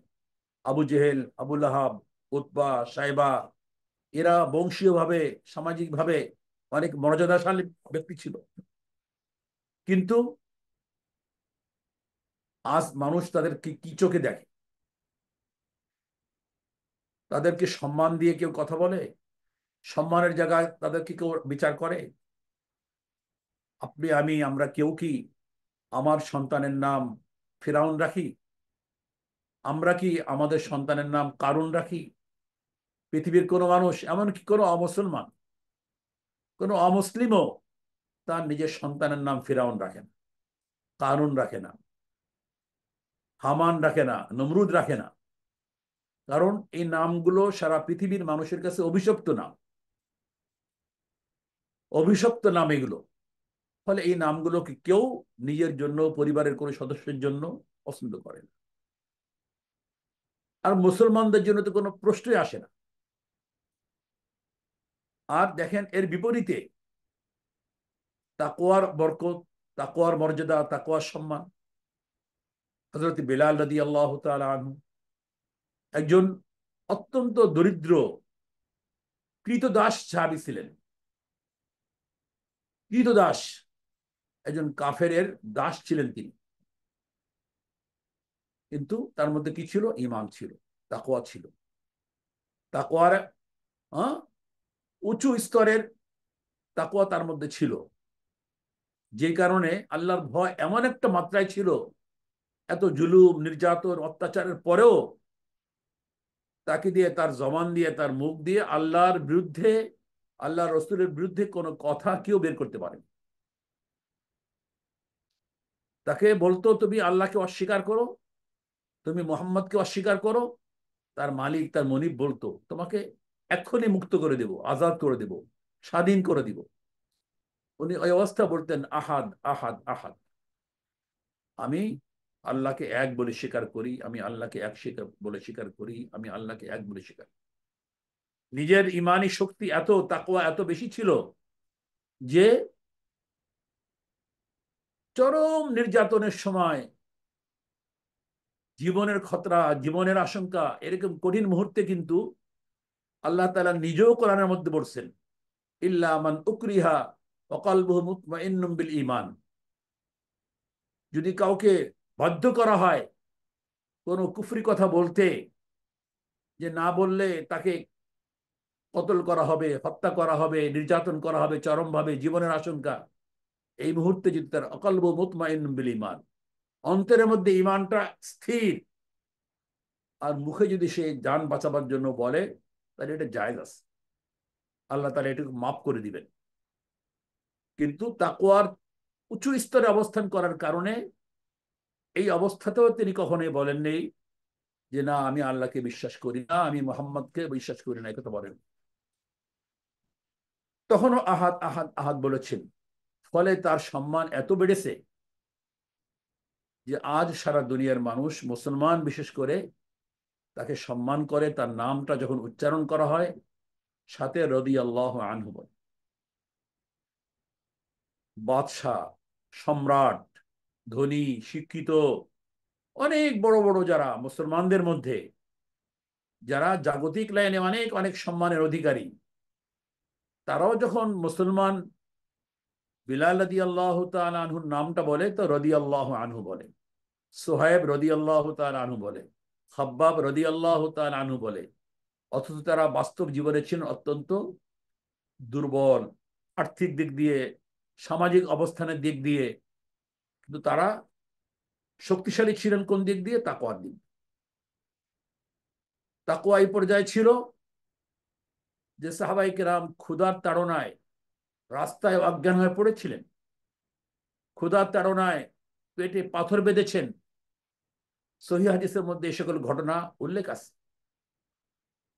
আবু জেহেল, আবু লাহাব, উতবা, সাইবা, এরা বংশীয়ভাবে, সামাজিকভাবে অনেক মর্যাদাশালী ব্যক্তি ছিল। কিন্তু আজ মানুষ তাদেরকে কি চোখে দেখে? তাদেরকে সম্মান দিয়ে কেউ কথা বলে? সম্মানের জায়গায় তাদেরকে কেউ বিচার করে? আপনি, আমি, আমরা কেউ কি আমার সন্তানের নাম ফিরাউন রাখি? আমরা কি আমাদের সন্তানের নাম কারুন রাখি? পৃথিবীর কোনো মানুষ, এমনকি কোনো অমুসলমান, কোনো অমুসলিমও তার নিজের সন্তানের নাম ফিরাউন রাখে না, কারুন রাখে না, হামান রাখে না, নমরুদ রাখে না। কারণ এই নামগুলো সারা পৃথিবীর মানুষের কাছে অভিশপ্ত নাম, অভিশপ্ত নাম এগুলো। ফলে এই নামগুলোকে কেউ নিজের জন্য, পরিবারের কোনো সদস্যের জন্য পছন্দ করে না। আর মুসলমানদের জন্য তো কোনো প্রশ্নই আসে না। আর দেখেন, এর বিপরীতে তাকওয়ার বরকত, তাকওয়ার মর্যাদা, তাকওয়ার সম্মান। হযরত বেলাল রাদিয়াল্লাহু তাআলা আনহু একজন অত্যন্ত দরিদ্র কৃতদাস সাহাবী ছিলেন। কৃতদাস, একজন কাফেরের দাস ছিলেন তিনি। কিন্তু তার মধ্যে কি ছিল? ঈমান ছিল, তাকওয়া ছিল। তাকওয়ার আহ, উঁচু স্তরের তাকওয়া তার মধ্যে ছিল, যে কারণে আল্লাহর ভয় এমন একটা মাত্রায় ছিল, এত জুলুম, নির্যাতন, অত্যাচারের পরেও তাকে দিয়ে, তার জবান দিয়ে, তার মুখ দিয়ে আল্লাহর বিরুদ্ধে, আল্লাহ রসুলের বিরুদ্ধে কোনো কথা কেউ বের করতে পারে। তাকে বলতো তুমি আল্লাহকে অস্বীকার করো, তুমি মোহাম্মদকে অস্বীকার করো, তার মালিক, তার মনিব বলতো তোমাকে এক্ষুনি মুক্ত করে দেব, আজাদ করে দেব, স্বাধীন করে দিব। উনি ওই অবস্থা বলতেন আহাদ আহাদ আহাদ, আমি আল্লাহকে এক বলে স্বীকার করি, আমি আল্লাহকে এক স্বীকার বলে স্বীকার করি, আমি আল্লাহকে এক বলে স্বীকার। নিজের ইমানি শক্তি এত, তাকওয়া এত বেশি ছিল যে চরম নির্যাতনের সময়, জীবনের খতরা, জীবনের আশঙ্কা, এরকম কঠিন মুহূর্তে কিন্তু আল্লাহ তাআলা নিজেও কোরআনের মধ্যে বলছেন, ইল্লা মান উকরিহা ওয়া কলবুহু মুতমাইন্নুম বিল ঈমান। যদি কাউকে বাধ্য করা হয় কোনো কুফরি কথা বলতে, যে না বললে তাকে কতল করা হবে, হত্যা করা হবে, নির্যাতন করা হবে চরমভাবে, জীবনের আশঙ্কা, এই মুহূর্তে যদি তার অকলবু মুতমাইন্নুম বিল ঈমান, অন্তরের মধ্যে ঈমানটা স্থির, আর মুখে যদি সে জান বাঁচাবার জন্য বলে, তাহলে এটা জায়েজ আছে, আল্লাহ তাআলা এটাকে মাফ করে দিবেন। কিন্তু তাকওয়ার উঁচু স্তরে অবস্থান করার কারণে এই অবস্থাতেও তিনি কখনোই বলেন নেই যে না আমি আল্লাহকে বিশ্বাস করি না, আমি মোহাম্মদকে বিশ্বাস করি না, কথা বলেন। তখনও আহাদ আহাদ আহাদ বলেছেন। ফলে তার সম্মান এত বেড়েছে যে আজ সারা দুনিয়ার মানুষ, মুসলমান বিশেষ করে, তাকে সম্মান করে। তার নামটা যখন উচ্চারণ করা হয়, সাথে রাদিয়াল্লাহু আনহু বলে। বাদশাহ, সম্রাট, ধনী, শিক্ষিত, অনেক বড় বড় যারা মুসলমানদের মধ্যে, যারা জাগতিক লাইনে অনেক অনেক সম্মানের অধিকারী, তারাও যখন মুসলমান বিলাল রাদিয়াল্লাহু তাআলা আনহুর নামটা বলে, তো রাদিয়াল্লাহু আনহু বলে। সোহায়েব রাদিয়াল্লাহু তাআলা আনহু বলে, খাব্বাব রাদিয়াল্লাহু তাআলা আনহু বলে। অথচ তারা বাস্তব জীবনে ছিলেন অত্যন্ত দুর্বল, আর্থিক দিক দিয়ে, সামাজিক অবস্থানের দিক দিয়ে। কিন্তু তারা শক্তিশালী ছিলেন কোন দিক দিয়ে? তাকওয়ার দিক। তাকওয়া এই পর্যায়ে ছিল যে সাহাবায়ে কেরাম ক্ষুধার তাড়নায় রাস্তায় অজ্ঞান হয়ে পড়েছিলেন, ক্ষুধার তাড়নায় পেটে পাথর বেঁধেছেন। সহিহ হাদিসের মধ্যে এই সকল ঘটনা উল্লেখ আছে।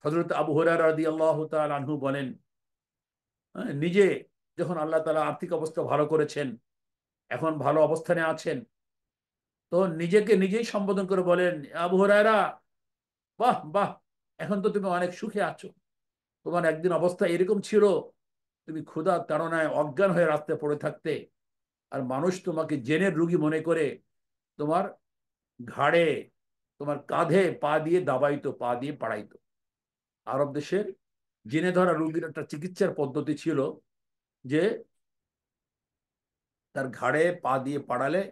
হযরত আবু হুরায়রা রাদিয়াল্লাহু তাআলা আনহু বলেন, নিজে যখন আল্লাহ তাআলা আর্থিক অবস্থা ভালো করেছেন, এখন ভালো অবস্থানে আছেন, তো নিজেকে নিজেই সম্বোধন করে বলেন, আবু হুরায়রা, বাহ বাহ, এখন তো তুমি অনেক সুখে আছো। তোমার একদিন অবস্থা এরকম ছিল, তুমি ক্ষুধার তাড়নায় অজ্ঞান হয়ে রাস্তায় পড়ে থাকতে, আর মানুষ তোমাকে জেনের রুগী মনে করে তোমার ঘাড়ে, তোমার কাঁধে পা দিয়ে দাবাইতো, পা দিয়ে পাড়াইতো। আরব দেশের জেনে ধরা রুগীর একটা চিকিৎসার পদ্ধতি ছিল যে তার ঘাড়ে পা দিয়ে পাড়ালে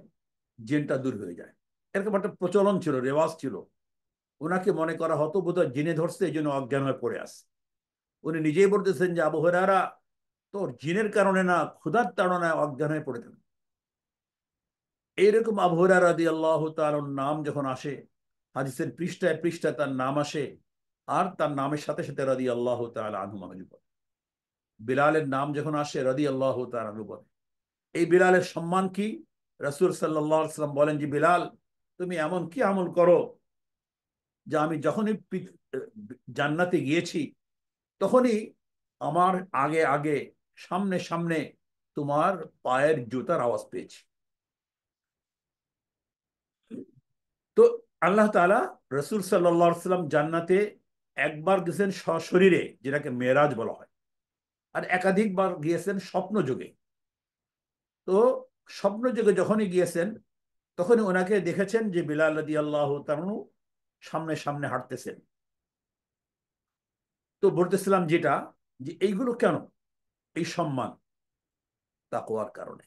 জিনটা দূর হয়ে যায়। এরকম একটা প্রচলন ছিল, রেওয়াজ ছিল। ওনাকে মনে করা হতো বোধহয় জিনে ধরছে, এই জন্য অজ্ঞান হয়ে পড়ে আসে। উনি নিজেই বলতেছেন যে আবু হুরায়রা, তোর জিনের কারণে না, ক্ষুধার তাড়নায় অজ্ঞান হয়ে পড়ে থাকে। এইরকম আবু হুরায়রা রাদিয়াল্লাহু তাআলার নাম যখন আসে, হাদিসের পৃষ্ঠায় পৃষ্ঠায় তার নাম আসে, আর তার নামের সাথে সাথে রাদিয়াল্লাহু তাআলা আনহু মানুষ বলে। বিলালের নাম যখন আসে, রাদিয়াল্লাহু তাআলা আনহু বলে। এই বিলালের সম্মান কি? রাসূল সাল্লাল্লাহু আলাইহি ওয়াসাল্লাম বলেন যে, বিলাল, তুমি এমন কি আমল করো যে আমি যখনই জান্নাতে গিয়েছি, তখনই আমার আগে আগে, সামনে সামনে তোমার পায়ের জুতার আওয়াজ পেয়েছি। তো আল্লাহ তাআলা রাসূল সাল্লাল্লাহু আলাইহি সাল্লাম জান্নাতে একবার গেছেন সশরীরে, যেটাকে মেরাজ বলা হয়, আর একাধিকবার গিয়েছেন স্বপ্ন যুগে। তো স্বপ্ন যুগে যখনই গিয়েছেন, তখনই ওনাকে দেখেছেন যে বিলাল রাদিয়াল্লাহু তাআলা সামনে সামনে হাঁটতেছেন। তো বলতেছিলাম যেটা, যে এইগুলো কেন, এই সম্মান তাকওয়ার কারণে।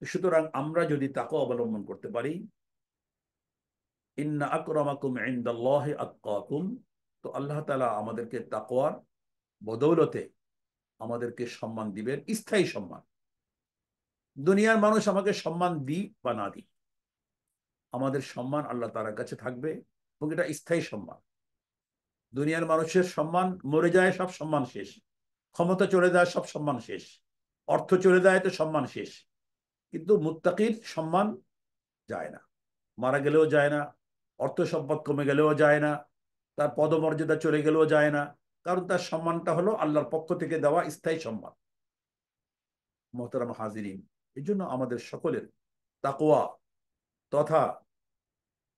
সুতরাং আমরা যদি তাকওয়া অবলম্বন করতে পারি, ইন্না আকরামাকুম ইনদাল্লাহি আতকাকুম, তো আল্লাহ তাআলা আমাদেরকে তাকওয়ার বদৌলতে আমাদেরকে সম্মান দিবেন, স্থায়ী সম্মান। দুনিয়ার মানুষ আমাকে সম্মান দিক বা না দিক, আমাদের সম্মান আল্লাহ তাআলার কাছে থাকবে, এবং এটা স্থায়ী সম্মান। দুনিয়ার মানুষের সম্মান মরে যায়, সব সম্মান শেষ। ক্ষমতা চলে যায়, সব সম্মান শেষ। অর্থ চলে যায়, তো সম্মান শেষ। কিন্তু মুত্তাকির সম্মান যায় না, মারা গেলেও যায় না, অর্থ সম্পদ কমে গেলেও যায় না, তার পদমর্যাদা চলে গেলেও যায় না, কারণ তার সম্মানটা হলো আল্লাহর পক্ষ থেকে দেওয়া স্থায়ী সম্মান। মোহতারাম হাজিরিন, এই জন্য আমাদের সকলের তাকওয়া তথা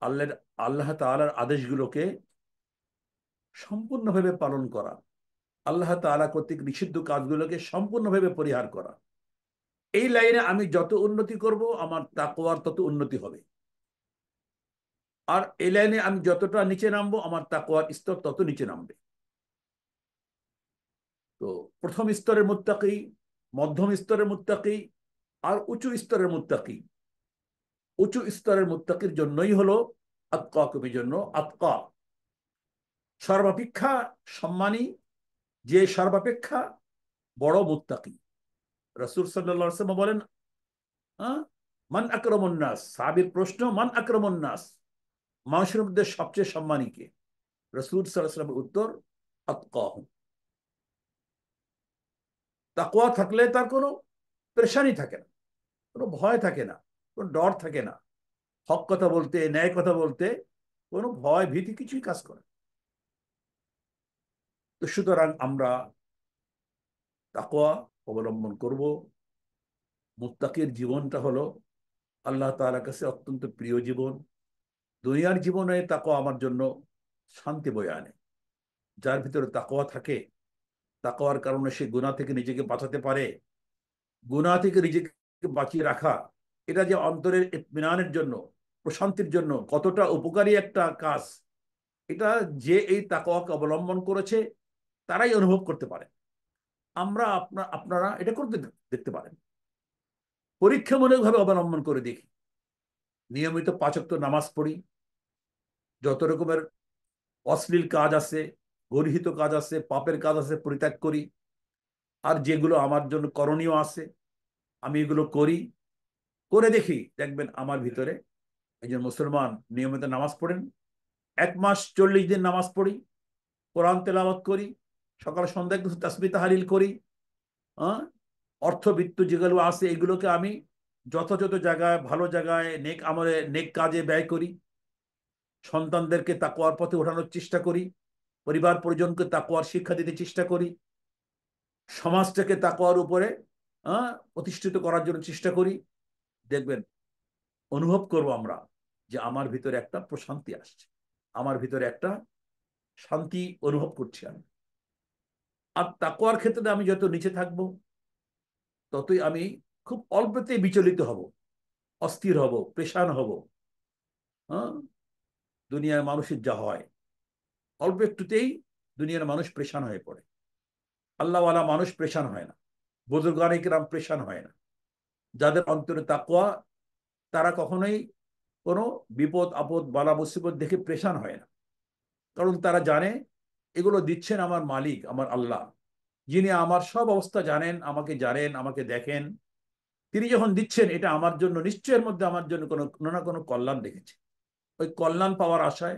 আল্লাহর আল্লাহ তাআলার আদেশগুলোকে সম্পূর্ণভাবে পালন করা, আল্লাহ তাআলা কর্তৃক নিষিদ্ধ কাজগুলোকে সম্পূর্ণভাবে পরিহার করা, এই লাইনে আমি যত উন্নতি করব আমার তাকওয়ার তত উন্নতি হবে, আর এই লাইনে আমি যতটা নিচে নামবো আমার তাকওয়ার স্তর তত নিচে নামবে। তো প্রথম স্তরের মুত্তাকি, মধ্যম স্তরের মুত্তাকি, আর উঁচু স্তরের মুত্তাকি। উঁচু স্তরের মুত্তাকির জন্যই হলো আতকা, কবির জন্য আতকা সর্বাপেক্ষা সম্মানী, যে সর্বাপেক্ষা বড় মুত্তাকি। রাসূল সাল্লাল্লাহু আলাইহি ওয়াসাল্লাম বলেন, হ্যাঁ, মান আকরামুন নাস, সাহাবীর প্রশ্ন, মান আকরামুন নাস, মানুষের মধ্যে সবচেয়ে সম্মানী কে? রাসূল সাল্লাল্লাহু আলাইহি ওয়াসাল্লামের উত্তর, আতকাহুম। তাকওয়া থাকলে তার কোনো পেরেশানি থাকে না, কোনো ভয় থাকে না, কোনো ডর থাকে না। হক কথা বলতে, ন্যায় কথা বলতে কোনো ভয় ভীতি কিছুই কাজ করে না। তো সুতরাং আমরা তাকওয়া অবলম্বন করব। মুত্তাকির জীবনটা হলো আল্লাহ তাআলার কাছে অত্যন্ত প্রিয় জীবন। দুনিয়ার জীবনে তাকওয়া আমার জন্য শান্তি বয়ে আনে। যার ভিতরে তাকওয়া থাকে, তাকওয়ার কারণে সে গুনাহ থেকে নিজেকে বাঁচাতে পারে। গুনাহ থেকে নিজেকে বাঁচিয়ে রাখা, এটা যে অন্তরের ইতমিনানের জন্য, প্রশান্তির জন্য কতটা উপকারী একটা কাজ, এটা যে এই তাকওয়াকে অবলম্বন করেছে তারাই অনুভব করতে পারে। আমরা আপনারা এটা করতে দেখতে পারেন। পরীক্ষামূলকভাবে অবলম্বন করে দেখি। নিয়মিত 5 ওয়াক্ত নামাজ পড়ি, যত রকমের অশ্লীল কাজ আছে, গর্হিত কাজ আছে, পাপের কাজ আছে পরিত্যাগ করি। আর যেগুলো আমার জন্য করণীয় আছে আমি এগুলো করি, করে দেখি, দেখবেন আমার ভিতরে একজন মুসলমান নিয়মিত নামাজ পড়েন। 1 মাস 40 দিন নামাজ পড়ি, কোরআন তেলাওয়াত করি, সকাল সন্ধ্যা কিছু তাসবিহ তাহলিল করি। হ্যাঁ, অর্থবিত্ত যেগুলো আছে এগুলোকে আমি যথাযথ জায়গায়, ভালো জায়গায়, নেক আমলে, নেক কাজে ব্যয় করি। সন্তানদেরকে তাকওয়ার পথে ওঠানোর চেষ্টা করি, পরিবার পরিজনকে তাকওয়ার শিক্ষা দিতে চেষ্টা করি, সমাজটাকে তাকওয়ার উপরে প্রতিষ্ঠিত করার জন্য চেষ্টা করি। দেখবেন, অনুভব করব আমরা যে আমার ভিতরে একটা প্রশান্তি আসছে, আমার ভিতরে একটা শান্তি অনুভব করছি আমি। আর তাকওয়ার ক্ষেত্রে আমি যত নিচে থাকব ততই আমি খুব অল্পতেই বিচলিত হব, অস্থির হব, পেরেশান হব। হ্যাঁ, দুনিয়ার মানুষের যা হয়, অল্প একটুতেই দুনিয়ার মানুষ পেরেশান হয়ে পড়ে। আল্লাহওয়ালা মানুষ পেরেশান হয় না, বুজুর্গানে কিরাম পেরেশান হয় না। যাদের অন্তরে তাকওয়া, তারা কখনোই কোনো বিপদ আপদ বালা মুসিবত দেখে পেরেশান হয় না। কারণ তারা জানে এগুলো দিচ্ছেন আমার মালিক, আমার আল্লাহ, যিনি আমার সব অবস্থা জানেন, আমাকে জানেন, আমাকে দেখেন। তিনি যখন দিচ্ছেন এটা আমার জন্য, নিশ্চয়ের মধ্যে আমার জন্য কোনো না কোনো কল্যাণ রেখেছে। ওই কল্যাণ পাওয়ার আশায়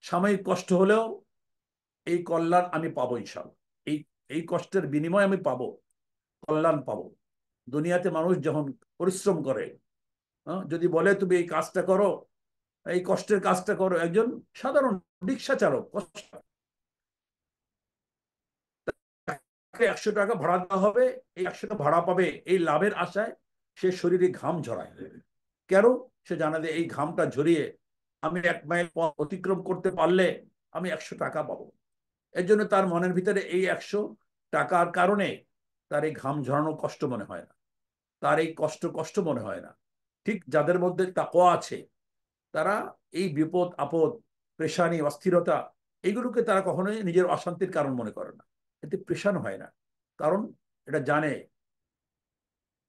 সাময়িক কষ্ট হলেও এই কল্যাণ আমি পাবো ইনশাল্লাহ। এই এই কষ্টের বিনিময় আমি পাবো, কল্যাণ পাবো। দুনিয়াতে মানুষ যখন পরিশ্রম করে, যদি বলে তুমি এই কাজটা করো, এই কষ্টের কাজটা করো, একজন সাধারণ রিক্সা চালক কষ্ট, 100 টাকা ভাড়া দেওয়া হবে, এই 100 টাকা ভাড়া পাবে এই লাভের আশায় সে শরীরে ঘাম ঝরায়। কেন? সে জানা যে এই ঘামটা ঝরিয়ে আমি 1 মাইল পথ অতিক্রম করতে পারলে আমি 100 টাকা পাবো। এর জন্য তার মনের ভিতরে এই 100 টাকার কারণে তার এই ঘাম ঝরানো কষ্ট মনে হয় না, তার এই কষ্ট কষ্ট মনে হয় না। ঠিক যাদের মধ্যে তাকওয়া আছে, তারা এই বিপদ আপদ, পেশানি, অস্থিরতা, এগুলোকে তারা কখনোই নিজের অশান্তির কারণ মনে করে না, এতে পেশান হয় না। কারণ এটা জানে,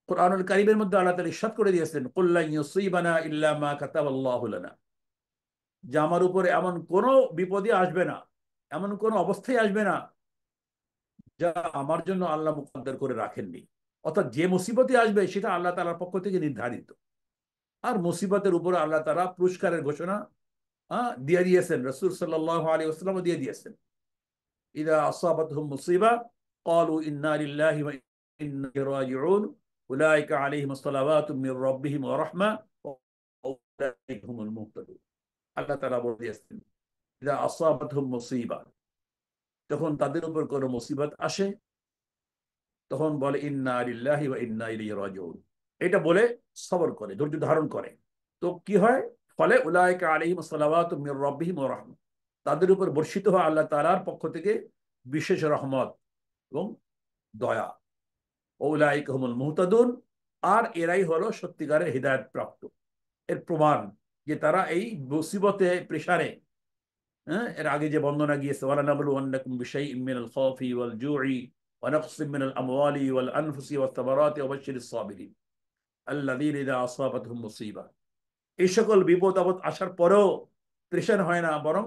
কোরআনুল কারীমের মধ্যে আল্লাহ তাআলা ইরশাদ করে দিয়েছেন, কুল লা ইউসিবানা ইল্লা মা কাতাবাল্লাহু লানা, যে আমার উপরে এমন কোনো বিপদই আসবে না, এমন কোনো অবস্থায় আসবে না যা আমার জন্য আল্লাহ মুকদ্দর করে রাখেননি। অর্থাৎ যে মুসিবতই আসবে সেটা আল্লাহ তাআলার পক্ষ থেকে নির্ধারিত। আর মুসিবতের উপরে আল্লাহ তাআলা পুরস্কারের ঘোষণা দিয়ে দিয়েছেন, রাসূল সাল্লাল্লাহু আলাইহি ওয়াসাল্লাম দিয়ে দিয়েছেন। ইদা আসাবাতহুম মুসিবা ক্বালু ইন্না লিল্লাহি ওয়া ইন্না ইলাইহি রাজিউন উলাইকা আলাইহিম আসসালাওয়াতু মির রাব্বিহিম ওয়া রাহমা ওয়া উলাইকা হুমুল মুহতাদুন। আল্লাহ তাআলা বলে দিয়েছেন, ইদা আসাবাতহুম মুসিবা, যখন তাদের উপর কোনো মুসিবত আসে তখন বলে ইন্না লিল্লাহি ওয়া ইন্না ইলাইহি রাজিউন, এটা বলে সবর করে, ধৈর্য ধারণ করে। তো কি হয়? ফলে উলাইকা আলাইহিম আসসালাওয়াতু মির রাব্বিহিম ওয়া রাহমা, তাদের উপর বর্ষিত হয় আল্লাহ তাআলার পক্ষ থেকে বিশেষ রহমত এবং দয়া। উলাইকা হুমুল মুহতাদুন, আর এরাই হলো সত্যিকারের হৃদায়ত প্রাপ্ত। এর প্রমাণ যে তারা এই মুসিবতে, প্রেসারে, হ্যাঁ, এর আগে যে বর্ণনা গিয়েছে, ওয়ালানাবলুওয়ান্নাকুম বিশাইইম মিনাল খাউফি ওয়াল জুই ওয়া নাকসিম মিনাল আমওয়ালি ওয়াল আনফুসি ওয়াত তামারাতি ওয়া বাশশিরিস সাবিরিন আল্লাযীনা ইযা আসাবাতহুম মুসিবা। এই সকল বিপদ আপদ আসার পরেও পেরেশান হয় না, বরং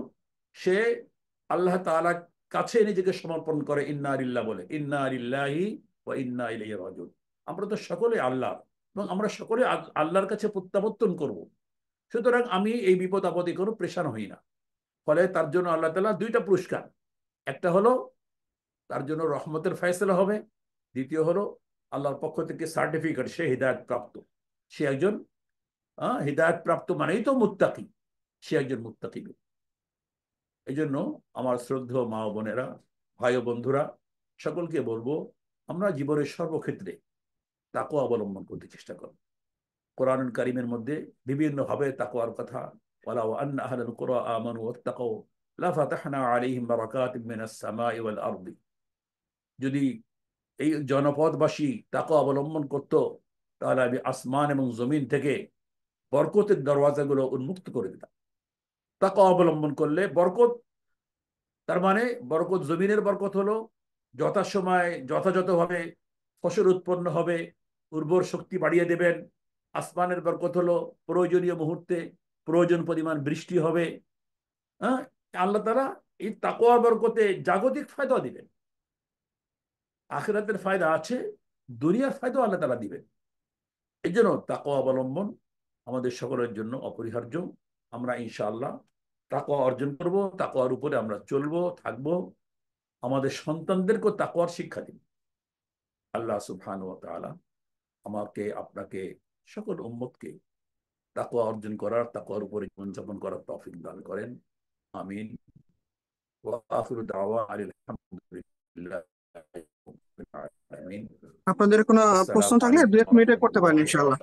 সে আল্লাহ তাআলার কাছে নিজেকে সমর্পণ করে, ইন্না লিল্লাহ বলে, ইন্না লিল্লাহি ওয়া ইন্না ইলাইহি রাজিউন। আমরা তো সকলে আল্লাহ, এবং আমরা সকলে আল্লাহর কাছে প্রত্যাবর্তন করব। সুতরাং আমি এই বিপদ আপদে কোনো প্রেশান হই না। ফলে তার জন্য আল্লাহ তাআলা দুইটা পুরস্কার, একটা হলো তার জন্য রহমতের ফয়সালা হবে, দ্বিতীয় হলো আল্লাহর পক্ষ থেকে সার্টিফিকেট, সে হিদায়াত প্রাপ্ত, সে একজন হিদায়াত প্রাপ্ত মানেই তো মুত্তাকি, সে একজন মুত্তাকি। এই জন্য আমার শ্রদ্ধেয় মা ও বোনেরা, ভাই ও বন্ধুরা, সকলকে বলবো আমরা জীবনের সর্বক্ষেত্রে তাকওয়া অবলম্বন করতে চেষ্টা করব। কোরআনুল কারীমের মধ্যে বিভিন্ন ভাবে তাকওয়ার কথা, ওয়ালাউ আন্না আহলাল কুরা আমানু ওয়াত্তাকাউ লাফাতাহনা আলাইহিম বারাকাতিম মিনাস সামাই ওয়াল আরদি। যদি এই জনপদবাসী তাকওয়া অবলম্বন করত, তাহলে আমি আসমান এবং জমিন থেকে বরকতের দরওয়াজাগুলো উন্মুক্ত করে দিতাম। তাকওয়া অবলম্বন করলে বরকত, তার মানে বরকত, জমিনের বরকত হলো যথাসময় যথাযথভাবে ফসল উৎপন্ন হবে, উর্বর শক্তি বাড়িয়ে দেবেন। আসমানের বরকত হলো প্রয়োজনীয় মুহূর্তে প্রয়োজন পরিমাণ বৃষ্টি হবে। হ্যাঁ, আল্লাহ তাআলা এই তাকওয়ার বরকতে জাগতিক ফায়দা দিবেন, আখিরাতের ফায়দা আছে, দুনিয়ার ফায়দা আল্লাহ তাআলা দিবেন। এই জন্য তাকওয়া অবলম্বন আমাদের সকলের জন্য অপরিহার্য। আমরা ইনশাআল্লাহ তাকওয়া অর্জন করব, তাকওয়ার উপরে আমরা চলবো, থাকবো, আমাদের সন্তানদেরকেও তাকওয়ার শিক্ষা দিন। আল্লাহ সুবহানাহু ওয়া তাআলা আমাকে, আপনাকে, সকল উম্মতকে তাকওয়া অর্জন করার, তাকওয়ার উপরে জীবনযাপন করার তৌফিক দান করেন। আমিন। ওয়া আখিরু দাওয়ানা আলহামদুলিল্লাহি রাব্বিল আলামিন। আপনাদের কোনো প্রশ্ন আসসালামু থাকলে দু আলাইকুম এক ওয়া মিনিটে করতে পারেন রাহমাতুল্লাহি ওয়া ইনশাআল্লাহ।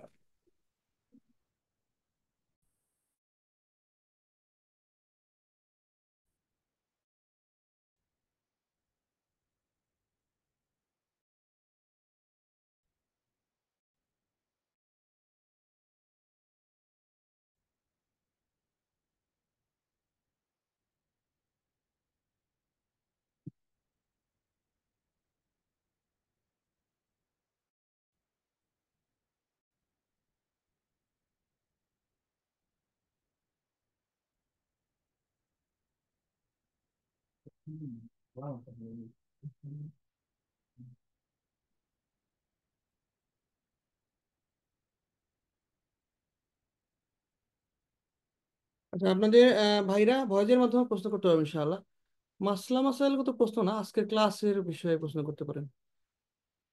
বারাকাতুহু। আচ্ছা, আপনাদের ভাইরা ভয়েজের মাধ্যমে প্রশ্ন করতে পারবেন ইনশাআল্লাহ। মাসলা মাসাইলগত প্রশ্ন না, আজকের ক্লাসের বিষয়ে প্রশ্ন করতে পারেন।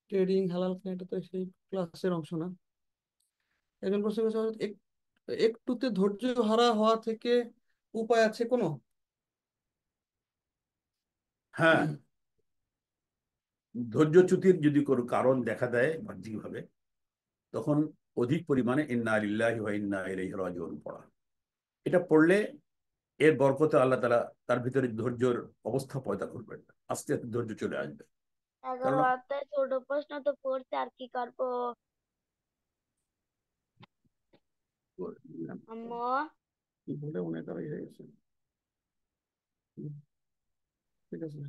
ট্রেডিং হালাল কিনা এটা তো সেই ক্লাসের অংশ না। একজন প্রশ্ন করেছে, একটুতে ধৈর্য হারা হওয়া থেকে উপায় আছে কোনো? হ্যাঁ, ধৈর্যচ্যুতির যদি কোনো কারণ দেখা দেয় বাহ্যিকভাবে, তখন অধিক পরিমাণে ইন্না লিল্লাহি ওয়া ইন্না ইলাইহি রাজিউন পড়া। এটা পড়লে এর বরকতে আল্লাহ তাআলা তার ভিতরে ধৈর্যের অবস্থা পয়দা করবেন, আস্তে আস্তে ধৈর্য চলে আসবে। 11 কারণ অধ্যায় ছোট প্রশ্ন তো পড়তে আর কি করবো আম্মু? ভুলে মনে করা হয়ে গেছে। ঠিক আছে।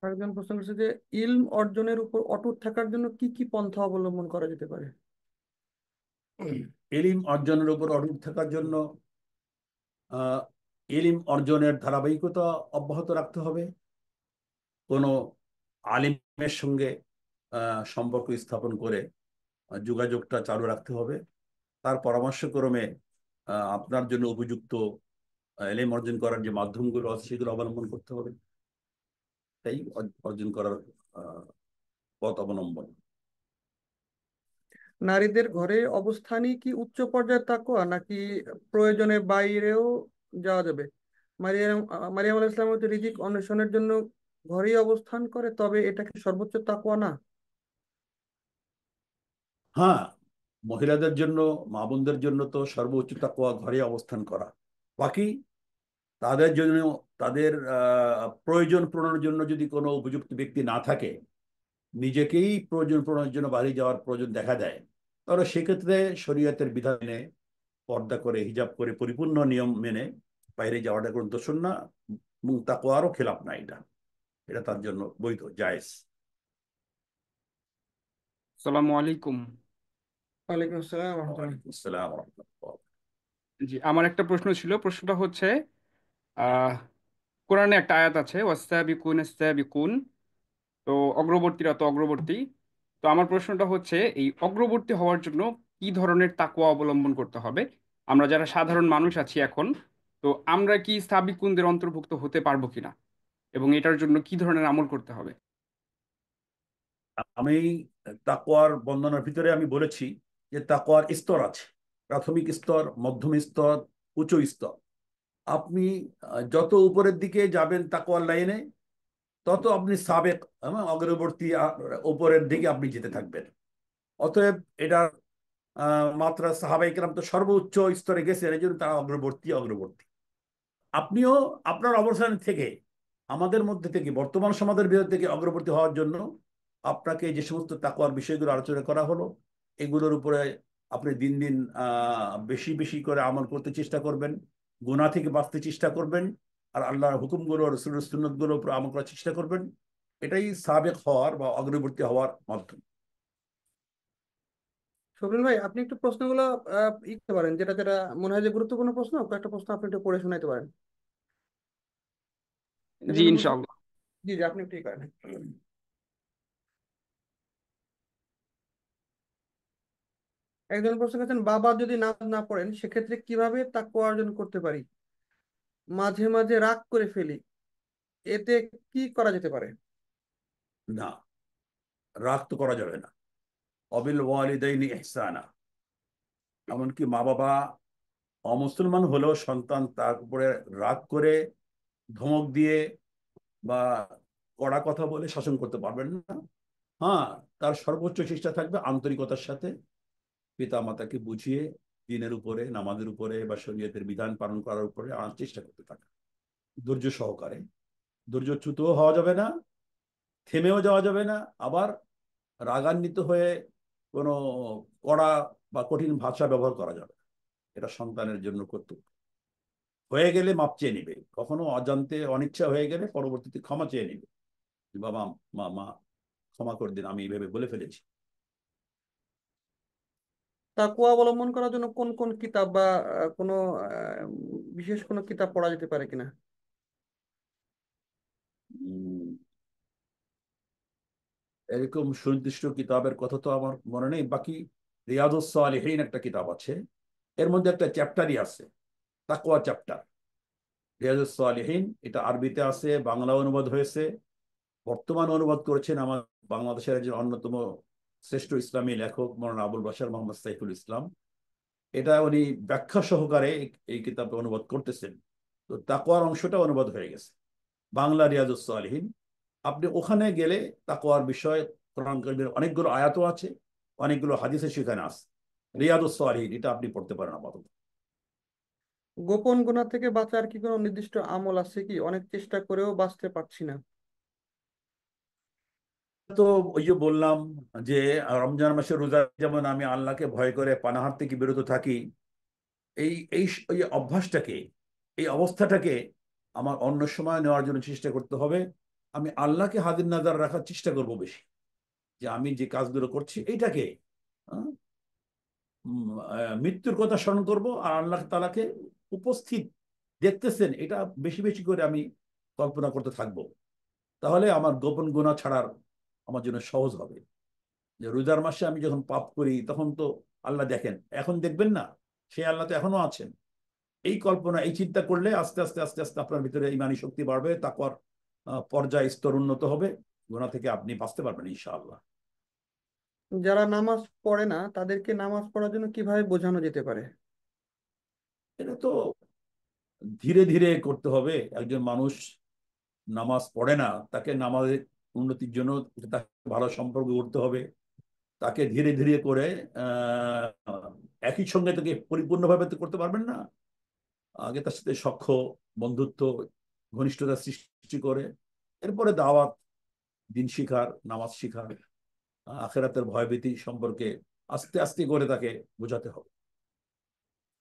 আরেকজন প্রশ্ন করছে যে ইলম অর্জনের উপর অটুট থাকার জন্য কি কি পন্থা অবলম্বন করা যেতে পারে? এলিম অর্জনের উপর অটুট থাকার জন্য আহ এলিম অর্জনের ধারাবাহিকতা অব্যাহত রাখতে হবে। কোনো আলিমের সঙ্গে সম্পর্ক স্থাপন করে যোগাযোগটা চালু রাখতে হবে। তার পরামর্শক্রমে আপনার জন্য উপযুক্ত এলিম অর্জন করার যে মাধ্যমগুলো আছে সেগুলো অবলম্বন করতে হবে। তাই অর্জন করার আহ, পথ অবলম্বন। নারীদের ঘরে অবস্থানই কি উচ্চ পর্যায়ের তাকওয়া, নাকি প্রয়োজনের বাইরেও যাওয়া যাবে? মারিয়াম মারিয়াম আলাইহিস সালাম হচ্ছে রিজিক অন্বেষণের জন্য ঘরেই অবস্থান করে, তবে এটা কি সর্বোচ্চ তাকওয়া না? হ্যাঁ, মহিলাদের জন্য, মা বোনদের জন্য তো সর্বোচ্চ তাকওয়া ঘরে অবস্থান করা। বাকি তাদের জন্য, তাদের প্রয়োজন পূরণের জন্য যদি কোনো উপযুক্ত ব্যক্তি না থাকে, নিজেকেই প্রয়োজন পূরণের জন্য বাইরে যাওয়ার প্রয়োজন দেখা দেয়, তাহলে সেক্ষেত্রে শরীয়তের বিধান মেনে, পর্দা করে, হিজাব করে, পরিপূর্ণ নিয়ম মেনে বাইরে যাওয়াটা কোনো দোষণ না, এবং তাকওয়ারও খেলাপ না। এটা এটা তার জন্য বৈধ, জায়েজ। আসসালামু আলাইকুম। ওয়ালাইকুম আসসালাম রহমতুল্লাহ। ওয়ালাইকুম আসসালাম ওয়া রাহমাতুল্লাহ। জি, আমার একটা প্রশ্ন ছিল। প্রশ্নটা হচ্ছে, আহ কোরআনে একটা আয়াত আছে, ওয়াস্তাবিকুন আস্তাবিকুন, তো অগ্রবর্তীরা তো অগ্রবর্তী। তো আমার প্রশ্নটা হচ্ছে, এই অগ্রবর্তী হওয়ার জন্য কি ধরনের তাকওয়া অবলম্বন করতে হবে? আমরা যারা সাধারণ মানুষ আছি এখন, তো আমরা কি সাবিকুনদের অন্তর্ভুক্ত হতে পারবো কিনা, এবং এটার জন্য কি ধরনের আমল করতে হবে? আমি তাকওয়ার বর্ণনার ভিতরে আমি বলেছি যে তাকওয়ার স্তর আছে, প্রাথমিক স্তর, মধ্যম স্তর, উচ্চ স্তর। আপনি যত উপরের দিকে যাবেন তাকওয়ার লাইনে, তত আপনি সাবেক, অগ্রবর্তী, উপরের দিকে আপনি যেতে থাকবেন। অতএব এটা মাত্রা, সাহাবায়ে কেরাম তো সর্বোচ্চ স্তরে গেছেন, এই জন্য তারা অগ্রবর্তী অগ্রবর্তী। আপনিও আপনার অবস্থান থেকে, আমাদের মধ্যে থেকে, বর্তমান সমাজের ভিতর থেকে অগ্রবর্তী হওয়ার জন্য আপনাকে যে সমস্ত তাকওয়ার বিষয়গুলো আলোচনা করা হলো, এগুলোর উপরে আপনি দিন দিন বেশি বেশি করে আমল করতে চেষ্টা করবেন, গুনাহ থেকে বাঁচতে চেষ্টা করবেন, আর আল্লাহর হুকুমগুলো, রাসূলের সুন্নাতগুলোর উপর আমল করার চেষ্টা করবেন। এটাই সাবেক হওয়ার বা অগ্রবর্তী হওয়ার মাধ্যম। শবীর ভাই, আপনি একটু প্রশ্নগুলো করতে পারেন, যেটা যেটা মনে হয় যে গুরুত্বপূর্ণ প্রশ্ন, কয়েকটা প্রশ্ন আপনি একটু পড়ে শোনাতে পারেন। জি, একজনের প্রশ্ন। ইনশাআল্লাহ। জি জি, আপনি একটু করেন। একজন প্রশ্ন করেছেন, বাবা যদি নামাজ না পড়েন সেক্ষেত্রে কিভাবে তাকওয়া অর্জন করতে পারি? মাঝে মাঝে রাগ করে ফেলি, এতে কি করা যেতে পারে? না, রাগ তো করা যাবে না। অবিল ওয়ালিদাইনি ইহসানা, এমনকি মা বাবা অমুসলমান হলেও সন্তান তার উপরে রাগ করে, ধমক দিয়ে বা কড়া কথা বলে শাসন করতে পারবেন না। হ্যাঁ, তার সর্বোচ্চ চেষ্টা থাকবে আন্তরিকতার সাথে পিতা মাতাকে বুঝিয়ে দিনের উপরে, নামাজের উপরে বা শরীয়তের বিধান পালন করার উপরে আনার চেষ্টা করতে থাকা, ধৈর্য সহকারে। ধৈর্যচ্যুতও হওয়া যাবে না, থেমেও যাওয়া যাবে না, আবার রাগান্বিত হয়ে কোনো কড়া বা কঠিন ভাষা ব্যবহার করা যাবে না। এটা সন্তানের জন্য কর্তব্য। হয়ে গেলে মাপ চেয়ে নিবে, কখনো অজান্তে অনিচ্ছা হয়ে গেলে পরবর্তীতে ক্ষমা চেয়ে নিবে, বাবা, মা, মা, ক্ষমা করে দিন, আমি এইভাবে বলে ফেলেছি। তাকওয়া অবলম্বন করার জন্য কোন কোন কিতাব বা কোনো আহ, বিশেষ কোনো কিতাব পড়া যেতে পারে কিনা? উম, এরকম সুনির্দিষ্ট কিতাবের কথা তো আমার মনে নেই। বাকি রিয়াদুস সালিহিন একটা কিতাব আছে, এর মধ্যে একটা চ্যাপ্টারই আছে, তাকওয়া চ্যাপ্টার। রিয়াদুস সালিহিন, এটা আরবিতে আছে, বাংলা অনুবাদ হয়েছে, বর্তমান অনুবাদ করেছেন আমার বাংলাদেশের একজন অন্যতম শ্রেষ্ঠ ইসলামী লেখক মৌলানা আবুল বাশার মোহাম্মদ সাইফুল ইসলাম। এটা উনি ব্যাখ্যা সহকারে এই কিতাব অনুবাদ করতেছেন। তো তাকওয়ার অংশটা অনুবাদ হয়ে গেছে, বাংলা রিয়াদুস সালিহিন। আপনি ওখানে গেলে তাকওয়ার বিষয়, কোরআন কারীমের অনেকগুলো আয়াতও আছে, অনেকগুলো হাদিসে সেখানে আছে। রিয়াদুস সালিহিন এটা আপনি পড়তে পারেন আপাতত। গোপন গুনাহ থেকে বাঁচার কি কোনো নির্দিষ্ট আমল আছে কি? অনেক চেষ্টা করেও বাঁচতে পারছি না। তো ওই যে বললাম যে রমজান মাসের রোজা যেমন আমি আল্লাহকে ভয় করে পানাহার থেকে বিরত থাকি, এই এই এই অভ্যাসটাকে, এই অবস্থাটাকে আমার অন্য সময় নেওয়ার জন্য চেষ্টা করতে হবে। আমি আল্লাহকে হাজির নাজার রাখার চেষ্টা করব বেশি, যে আমি যে কাজগুলো করছি এইটাকে আহ, মৃত্যুর কথা স্মরণ করব, আর আল্লাহ তাআলাকে উপস্থিত দেখতেছেন, এটা বেশি বেশি করে আমি কল্পনা করতে থাকবো। তাহলে আমার গোপন গুনাহ ছাড়ার আমার জন্য সহজ হবে। যে রোজার মাসে আমি যখন পাপ করি তখন তো আল্লাহ দেখেন, এখন দেখবেন না, সেই আল্লাহ তো এখনো আছেন। এই কল্পনা, এই চিন্তা করলে আস্তে আস্তে আস্তে আস্তে আপনার ভিতরে ইমানি শক্তি বাড়বে, তাকওয়ার পর্যায় স্তর উন্নত হবে, গুনাহ থেকে আপনি বাঁচতে পারবেন ইনশাআল্লাহ। যারা নামাজ পড়ে না তাদেরকে নামাজ পড়ার জন্য কিভাবে বোঝানো যেতে পারে? এটা তো ধীরে ধীরে করতে হবে। একজন মানুষ নামাজ পড়ে না, তাকে নামাজের উন্নতির জন্য তাকে ভালো সম্পর্ক করতে হবে, তাকে ধীরে ধীরে করে একই সঙ্গে তাকে পরিপূর্ণভাবে তো করতে পারবেন না। আগে তার সাথে সখ্য, বন্ধুত্ব, ঘনিষ্ঠতা সৃষ্টি করে এরপরে দাওয়াত, দিন শিখার, নামাজ শিখার, আখেরাতের ভয়ভীতি সম্পর্কে আস্তে আস্তে করে তাকে বোঝাতে হবে।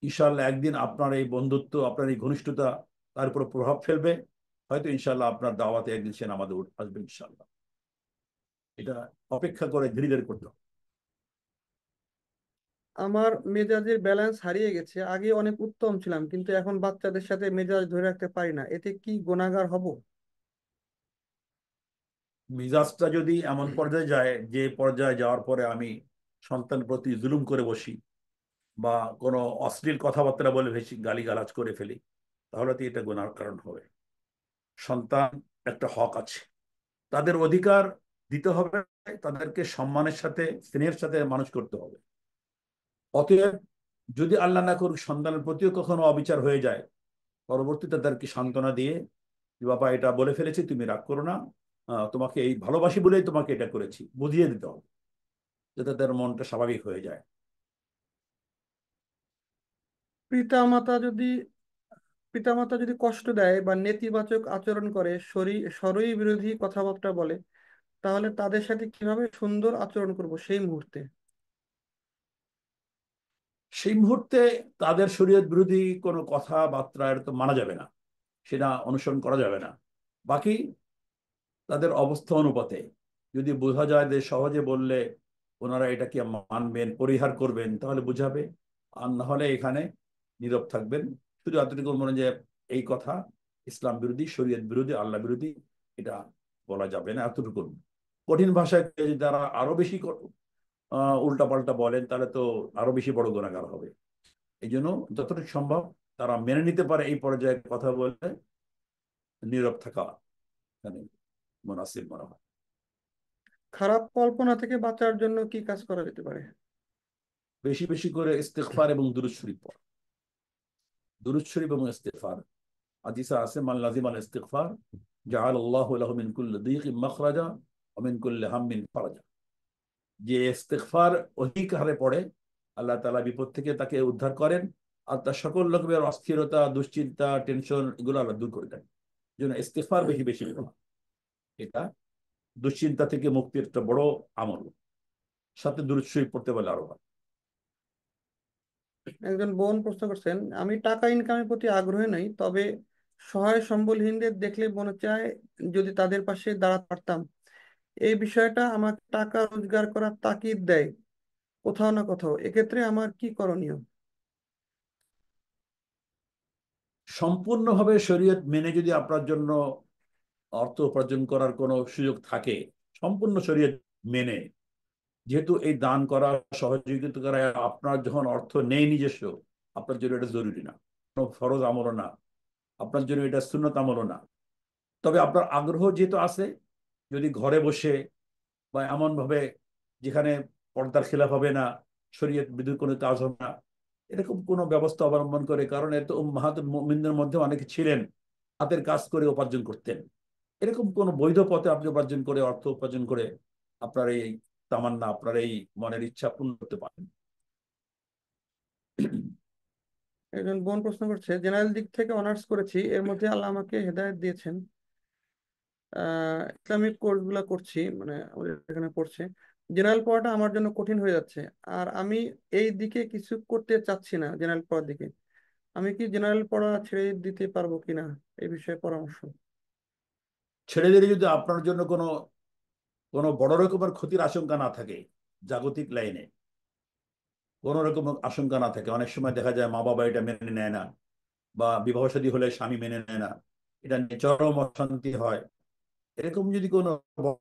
ইনশাল্লাহ একদিন আপনার এই বন্ধুত্ব, আপনার এই ঘনিষ্ঠতা তার উপর প্রভাব ফেলবে। হয়তো ইনশাল্লাহ আপনার দাওয়াতে একদিন সে আমাদের আসবে ইনশাল্লাহ। এটা অপেক্ষা করে ধীরে ধীরে করতে হবে। আমার মেজাজের ব্যালেন্স হারিয়ে গেছে। আগে অনেক উত্তম ছিলাম, কিন্তু এখন বাচ্চাদের সাথে মেজাজ ধরে রাখতে পারি না। এতে কি গুনাহগার হব? মিজাজটা যদি এমন পর্যায়ে যায় যে পর্যায়ে যাওয়ার পরে আমি সন্তান প্রতি জুলুম করে বসি বা কোনো অশ্লীল কথাবার্তা বলে বেশি গালিগালাজ করে ফেলি, তাহলে তো এটা গুনার কারণ হবে। সন্তান একটা হক আছে, তাদের অধিকার দিতে হবে, তাদেরকে সম্মানের সাথে স্নেহের সাথে মানুষ করতে হবে। অতএব যদি আল্লাহ না করুক সন্তানের প্রতিও কখনো অবিচার হয়ে যায়, পরবর্তীতে তাদেরকে সান্ত্বনা দিয়ে, যে বাবা এটা বলে ফেলেছি, তুমি রাগ করো না, তোমাকে এই ভালোবাসি বলেই তোমাকে এটা করেছি, বুঝিয়ে দিতে হবে, যাতে তাদের মনটা স্বাভাবিক হয়ে যায়। পিতামাতা যদি পিতামাতা যদি কষ্ট দেয় বা নেতিবাচক আচরণ করে, সরই বিরোধী কথাবার্তা বলে, তাহলে তাদের সাথে কিভাবে সুন্দর আচরণ করব সেই মুহূর্তে? সেই মুহূর্তে তাদের শরীয়ত বিরোধী কোনো কথাবার্তা এটা তো মানা যাবে না, সেটা অনুসরণ করা যাবে না। বাকি তাদের অবস্থা অনুপাতে যদি বোঝা যায় যে সহজে বললে ওনারা এটাকে মানবেন, পরিহার করবেন, তাহলে বুঝাবে। আর না হলে এখানে নীরব থাকবেন। শুধু এতটুকু মনে যে এই কথা ইসলাম বিরোধী, শরীয়ত বিরোধী, আল্লাহ বিরোধী, এটা বলা যাবে না, এতটুকু। কঠিন ভাষায় যদি তারা আরো বেশি উল্টা পাল্টা বলেন, তাহলে তো আরো বেশি বড় গুনাহগার হবে। এই জন্য যতটুকু সম্ভব তারা মেনে নিতে পারে এই পর্যায়ে কথা বলতে নীরব থাকা এখানে মুনাসিব মনে হয়। খারাপ কল্পনা থেকে বাঁচার জন্য কি কাজ করা যেতে পারে? বেশি বেশি করে ইস্তেগফার এবং দুরূদ শরীফ পড়া। দুরূদ শরীফ এবং ইস্তেগফার, হাদিসে আছে মান লাজিমাল ইস্তিগফার জাআলাল্লাহু লাহু মিন কুল্লি দীকিন মাখরাজা ওয়া মিন কুল্লি হাম্মিন ফারাজা। যে ইস্তিগফার অধিক হারে পড়ে, আল্লাহ তাআলা বিপদ থেকে তাকে উদ্ধার করেন, আর তার সকল রকমের অস্থিরতা, দুশ্চিন্তা, টেনশন এগুলো আল্লাহ দূর করে দেন। এই জন্য ইস্তিগফার বেশি বেশি পড়া, এটা দুশ্চিন্তা থেকে মুক্তির একটা বড় আমল। সাথে দুরূদ শরীফ পড়তে বলে আরো ভালো। একজন বোন প্রশ্ন করছেন, আমি টাকা ইনকামের প্রতি আগ্রহী নই, তবে সহায় সম্বলহীনদের দেখলে মনে চায় যদি তাদের পাশে দাঁড়াতে পারতাম। এই বিষয়টা আমাকে টাকা রোজগার করার তাগিদ দেয় কোথাও না কোথাও। এক্ষেত্রে আমার কি করণীয়? সম্পূর্ণভাবে শরীয়ত মেনে যদি আপনার জন্য অর্থ উপার্জন করার কোনো সুযোগ থাকে, সম্পূর্ণ শরীয়ত মেনে, যেহেতু এই দান করা, সহযোগিতা করা আপনার যখন অর্থ নেই নিজস্ব, আপনার জন্য এটা জরুরি না, কোনো ফরজ আমলও না, আপনার জন্য এটা সুন্নত আমলও না। তবে আপনার আগ্রহ যেহেতু আছে, যদি ঘরে বসে বা এমন ভাবে যেখানে পর্দার খেলাফ হবে না, শরীয়ত বিধি কোনো কাজ হবে না, এরকম কোনো ব্যবস্থা অবলম্বন করে, কারণ এত উম্মাহাতুল মুমিনদের মধ্যে অনেকে ছিলেন হাতের কাজ করে উপার্জন করতেন। এরকম কোন বৈধ পথে আপনি উপার্জন করে, অর্থ উপার্জন করে আপনার এই তামান্না, আপনার এই মনের ইচ্ছা পূর্ণ করতে পারেন। একজন বোন প্রশ্ন করছে, জেনারেল দিক থেকে অনার্স করেছি, এর মধ্যে আল্লাহ আমাকে হেদায়েত দিয়েছেন। ইসলামিক কোর্স গুলা করছি, মানে আমাদের এখানে পড়ছে। জেনারেল পড়াটা আমার জন্য কঠিন হয়ে যাচ্ছে, আর আমি এই দিকে কিছু করতে চাচ্ছি না জেনারেল পড়ার দিকে। আমি কি জেনারেল পড়া ছেড়ে দিতে পারবো কিনা, এই বিষয়ে পরামর্শ। ছেড়ে দিলে যদি আপনার জন্য কোনো কোনো বড় রকমের ক্ষতির আশঙ্কা না থাকে, জাগতিক লাইনে কোনো রকম আশঙ্কা না থাকে, অনেক সময় দেখা যায় মা বাবা এটা মেনে নেয় না, বা বিবাহ শাদী হলে স্বামী মেনে নেয় না, এটা নিয়ে চরম অশান্তি হয়। এরকম যদি কোনো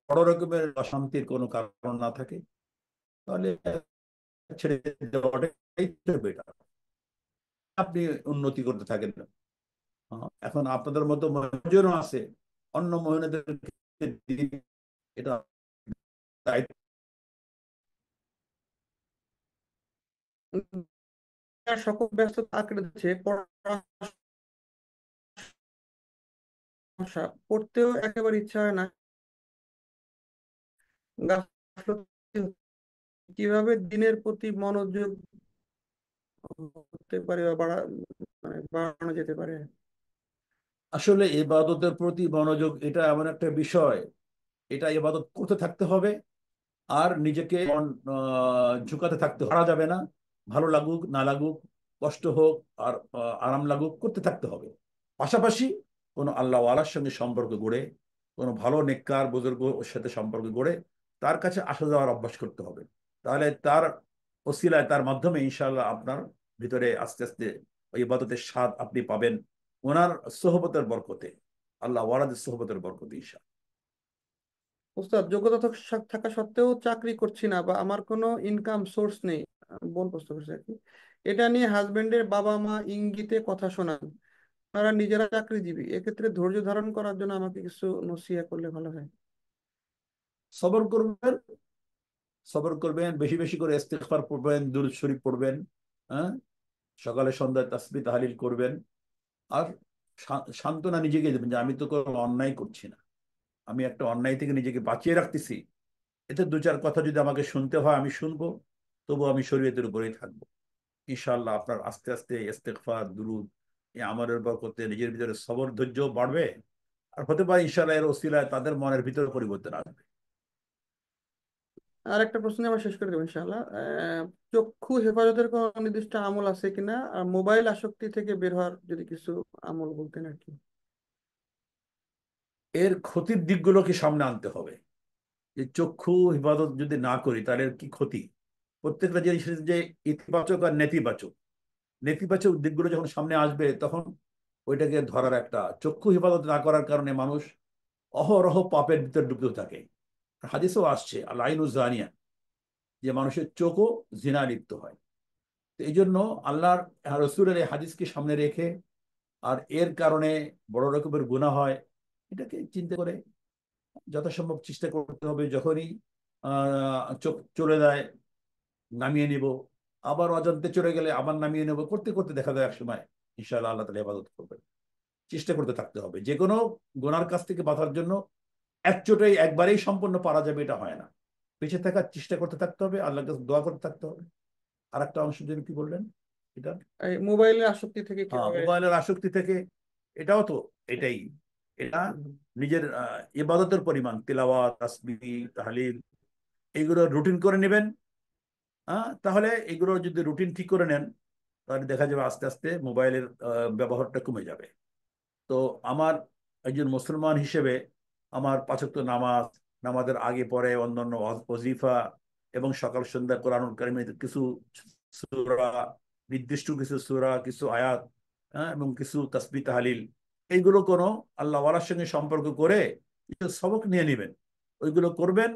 বড় রকমের অশান্তির কোনো কারণ না থাকে, তাহলে ছেড়ে দেওয়াটাই বেটার। আপনি উন্নতি করতে থাকেন। এখন আপনাদের মতো মহাজনও আছে, অন্য মহিলাদের এটা দায়িত্ব। সকল ব্যস্ততা আঁকড়ে দিচ্ছে, পড়াশোনা পড়তেও একেবারে ইচ্ছা হয় না। গাফলতি কিভাবে দিনের প্রতি মনোযোগ হতে পারে বা বাড়ানো যেতে পারে? আসলে ইবাদতের প্রতি মনোযোগ এটা এমন একটা বিষয়, এটা ইবাদত করতে থাকতে হবে, আর নিজেকে ঝুঁকাতে থাকতে পারা যাবে না। ভালো লাগুক না লাগুক, কষ্ট হোক আর আরাম লাগুক, করতে থাকতে হবে। পাশাপাশি কোনো আল্লাহওয়ালার সঙ্গে সম্পর্ক গড়ে, কোনো ভালো নেককার বুজুর্গ ওর সাথে সম্পর্ক গড়ে তার কাছে আসা যাওয়ার অভ্যাস করতে হবে। তাহলে তার ওসিলায়, তার মাধ্যমে ইনশাআল্লাহ আপনার ভিতরে আস্তে আস্তে ওই ইবাদতের স্বাদ আপনি পাবেন, ওনার সোহবতের বরকতে, আল্লাহ ওয়ালাদের সোহবতের বরকতে ইনশাআল্লাহ। ওস্তাদ, যোগ্যতা থাকা সত্ত্বেও চাকরি করছি না বা আমার কোনো ইনকাম সোর্স নেই, বোন প্রশ্ন করছে আর কি, এটা নিয়ে হাজবেন্ডের বাবা মা ইঙ্গিতে কথা শোনান, তারা নিজেরা চাকরিজীবী, এক্ষেত্রে ধৈর্য ধারণ করার জন্য আমাকে কিছু নসিহত করলে ভালো হয়। সবর করবেন, সবর করবেন, বেশি বেশি করে ইস্তেগফার পড়বেন, দুরূদ শরীফ পড়বেন, হ্যাঁ, সকালে সন্ধ্যায় তাসবিহ তাহলিল করবেন। আর সান্ত্বনা নিজেকে দেবেন যে আমি তো কোনো অন্যায় করছি না, আমি একটা অন্যায় থেকে নিজেকে বাঁচিয়ে রাখতেছি। এতে দু চার কথা যদি আমাকে শুনতে হয় আমি শুনবো, তবু আমি শরীয়তের উপরেই থাকবো। ইনশাআল্লাহ আপনার আস্তে আস্তে ইস্তেগফার, দুরূদ, এই আমলের বরকতে নিজের ভিতরে সবর ধৈর্য বাড়বে। আর হতে পারে ইনশাআল্লাহ এর ওসিলায় তাদের মনের ভিতরে পরিবর্তন আসবে। আর একটা প্রশ্ন নিয়ে আমরা শেষ করে দেবো ইনশাআল্লাহ। চক্ষু হেফাজতের কোনো নির্দিষ্ট আমল আছে কিনা, আর মোবাইল আসক্তি থেকে বের হওয়ার যদি কিছু আমল বলতেন আর কি। এর ক্ষতির দিকগুলোকে সামনে আনতে হবে। যে চক্ষু ইবাদত যদি না করি তাহলে এর কি ক্ষতি। প্রত্যেকটা জিনিসের যে ইতিবাচক আর নেতিবাচক, নেতিবাচক দিকগুলো যখন সামনে আসবে তখন ওইটাকে ধরার একটা, চক্ষু হিফাজত না করার কারণে মানুষ অহরহ পাপের ভিতরে ডুবতে থাকে। হাদিসেও আসছে আল আইনু জানিয়া, যে মানুষের চোখও জিনা লিপ্ত হয়। তো এই জন্য আল্লাহর রসুলের এই হাদিসকে সামনে রেখে, আর এর কারণে বড় রকমের গুনাহ হয়, এটাকে চিন্তা করে যথাসম্ভব চেষ্টা করতে হবে যখনই চোখ চলে যায় নামিয়ে নিব, আবার অজান্তে চলে গেলে আবার নামিয়ে নেব, করতে করতে দেখা যায় একসময় ইনশাআল্লাহ আল্লাহ তাআলা ইবাদত করবেন। চেষ্টা করতে থাকতে হবে, যে কোনো গোনার কাছ থেকে বাঁচার জন্য একচোটেই একবারেই সম্পূর্ণ পারা যাবে এটা হয় না। বেঁচে থাকার চেষ্টা করতে থাকতে হবে, আল্লাহর কাছে দোয়া করতে থাকতে হবে। আর একটা অংশ যেন কি বললেন এটা? এই মোবাইলের আসক্তি থেকে হ্যাঁ, কিভাবে? মোবাইলের আসক্তি থেকে, এটাও তো এটাই, এটা নিজের ইবাদতের পরিমাণ, তিলাওয়াত, তাসবিহ, তাহলিল, এইগুলো রুটিন করে নেবেন। হ্যাঁ, তাহলে এগুলো যদি রুটিন ঠিক করে নেন তাহলে দেখা যাবে আস্তে আস্তে মোবাইলের ব্যবহারটা কমে যাবে। তো আমার একজন মুসলমান হিসেবে আমার পাঁচ ওয়াক্ত নামাজ, নামাজের আগে পরে অন্যান্য ওয়াজিফা, এবং সকাল সন্ধ্যা কোরআনুল কারীমের কিছু সূরা, নির্দিষ্ট কিছু সূরা, কিছু আয়াত, হ্যাঁ, এবং কিছু তাসবিহ তাহলিল, এইগুলো কোনো আল্লাহ ওয়ালার সঙ্গে সম্পর্ক করে কিছু সবক নিয়ে নেবেন, ওইগুলো করবেন।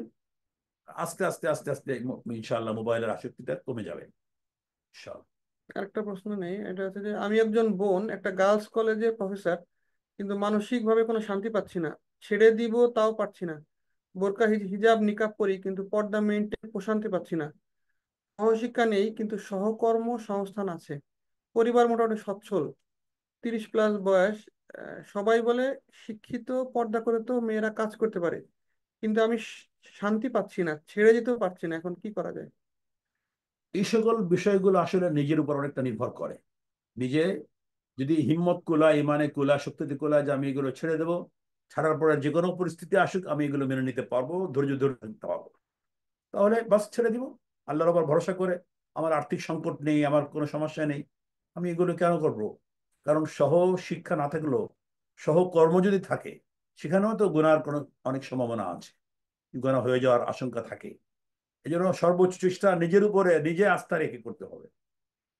আস্তে আস্তে আস্তে আস্তে ইনশাআল্লাহ মোবাইলের আসক্তিটা কমে যাবে ইনশাআল্লাহ। আরেকটা প্রশ্ন নেই, এটা হচ্ছে যে আমি একজন বোন, একটা গার্লস কলেজে প্রফেসর, কিন্তু মানসিক ভাবে কোনো শান্তি পাচ্ছি না, ছেড়ে দিব তাও পারছি না। বোরকা হিজাব নিকাব পরি কিন্তু পর্দা মেনটেন প্রশান্তি পাচ্ছি না। সহশিক্ষা নেই কিন্তু সহকর্ম সংস্থান আছে। পরিবার মোটামুটি সচ্ছল, 30+ বয়স। সবাই বলে শিক্ষিত, পর্দা করে তো মেয়েরা কাজ করতে পারে, কিন্তু আমি শান্তি পাচ্ছি না, ছেড়ে যেতেও পারছি না, এখন কি করা যায়? এই সকল বিষয়গুলো আসলে নিজের উপর অনেকটা নির্ভর করে। নিজে যদি হিম্মত কুলায়, ইমানে কুলায়, শক্তিতে কুলায় যে আমি এগুলো ছেড়ে দেবো, ছাড়ার পরে যে কোনো পরিস্থিতি আসুক আমি এগুলো মেনে নিতে পারবো, ধৈর্য ধরে নিতে পারবো, তাহলে বাস ছেড়ে দিব। আল্লাহর উপর ভরসা করে, আমার আর্থিক সংকট নেই, আমার কোনো সমস্যা নেই, আমি এগুলো কেন করব? কারণ সহ শিক্ষা না থাকলেও সহকর্ম যদি থাকে, সেখানেও তো গুনার কোনো অনেক সম্ভাবনা আছে, গুনাহ হয়ে যাওয়ার আশঙ্কা থাকে। এই জন্য সর্বোচ্চ চেষ্টা নিজের উপরে নিজে আস্থা রেখে করতে হবে।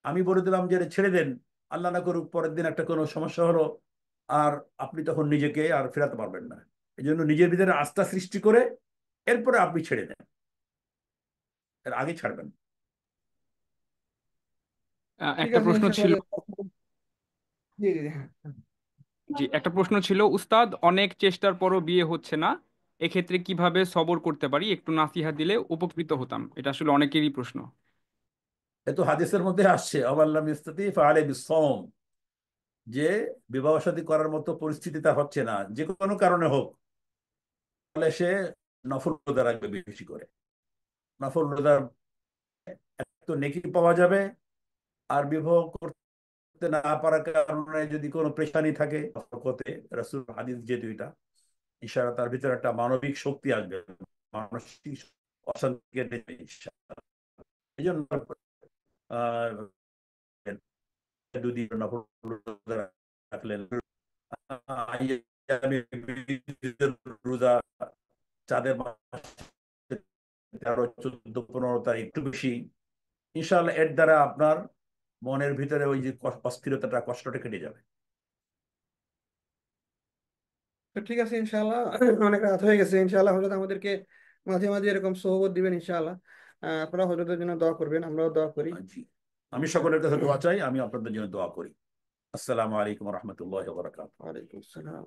আমি বলে দিলাম যে ছেড়ে দেন, আল্লাহ না করুক পরের দিন একটা কোনো সমস্যা হলো, আর আপনি তখন নিজেকে আর ফেরাতে পারবেন না। এই জন্য নিজের ভিতরে আস্থা সৃষ্টি করে এরপরে আপনি ছেড়ে দেন, এর আগে ছাড়বেন। ঠিক একটা আছে প্রশ্ন ছিল। ইনশাআল্লাহ। জি জি জি, হ্যাঁ হ্যাঁ। জি, একটা প্রশ্ন ছিল উস্তাদ, অনেক চেষ্টার পরও বিয়ে হচ্ছে না, এক্ষেত্রে কিভাবে সবর করতে পারি, একটু নাসিহা দিলে উপকৃত হতাম। এটা আসলে অনেকেরই প্রশ্ন। এ তো হাদিসের মধ্যে আসছে, আল্লাহ ইস্তাতি ফাআলে বিসসাওম, যে বিবাহ শাদী করার মতো পরিস্থিতি তা হচ্ছে না, যে কোনো কারণে হোক, তাহলে সে নফল রোজা রাখবে বেশি করে। নফল রোজা তো নেকি পাওয়া যাবে। আর বিবাহ করতে না পারার কারণে যদি কোনো পেরেশানি থাকে, বরকতে রাসূল হাদিস যেহেতু এটা ইনশাআল্লাহ তার ভিতরে একটা মানবিক শক্তি আসবে, মানসিক অশান্তি কেটে যাবে ইনশাআল্লাহ। এই জন্য আহ, দুদিন নফল রোজা রাখলেন, আইয়ামে বীজের রোজা, চাঁদের মাসে 13, 14, 15 তারিখ একটু বেশি, ইনশাআল্লাহ এর দ্বারা আপনার মনের ভিতরে ওই যে অস্থিরতাটা, কষ্টটা কেটে যাবে। তো ঠিক আছে ইনশাআল্লাহ। অনেক রাত হয়ে গেছে। ইনশাআল্লাহ হজরত আমাদেরকে মাঝে মাঝে এরকম সোহবত দিবেন ইনশাআল্লাহ। আপনারা হজরতের জন্য দোয়া করবেন, আমরাও দোয়া করি। জি, আমি সকলের কাছে দোয়া চাই, আমি আপনাদের জন্য দোয়া করি। আসসালামু আলাইকুম রহমতুল্লাহ বারাকাতুহু। ওয়ালাইকুম আসসালাম।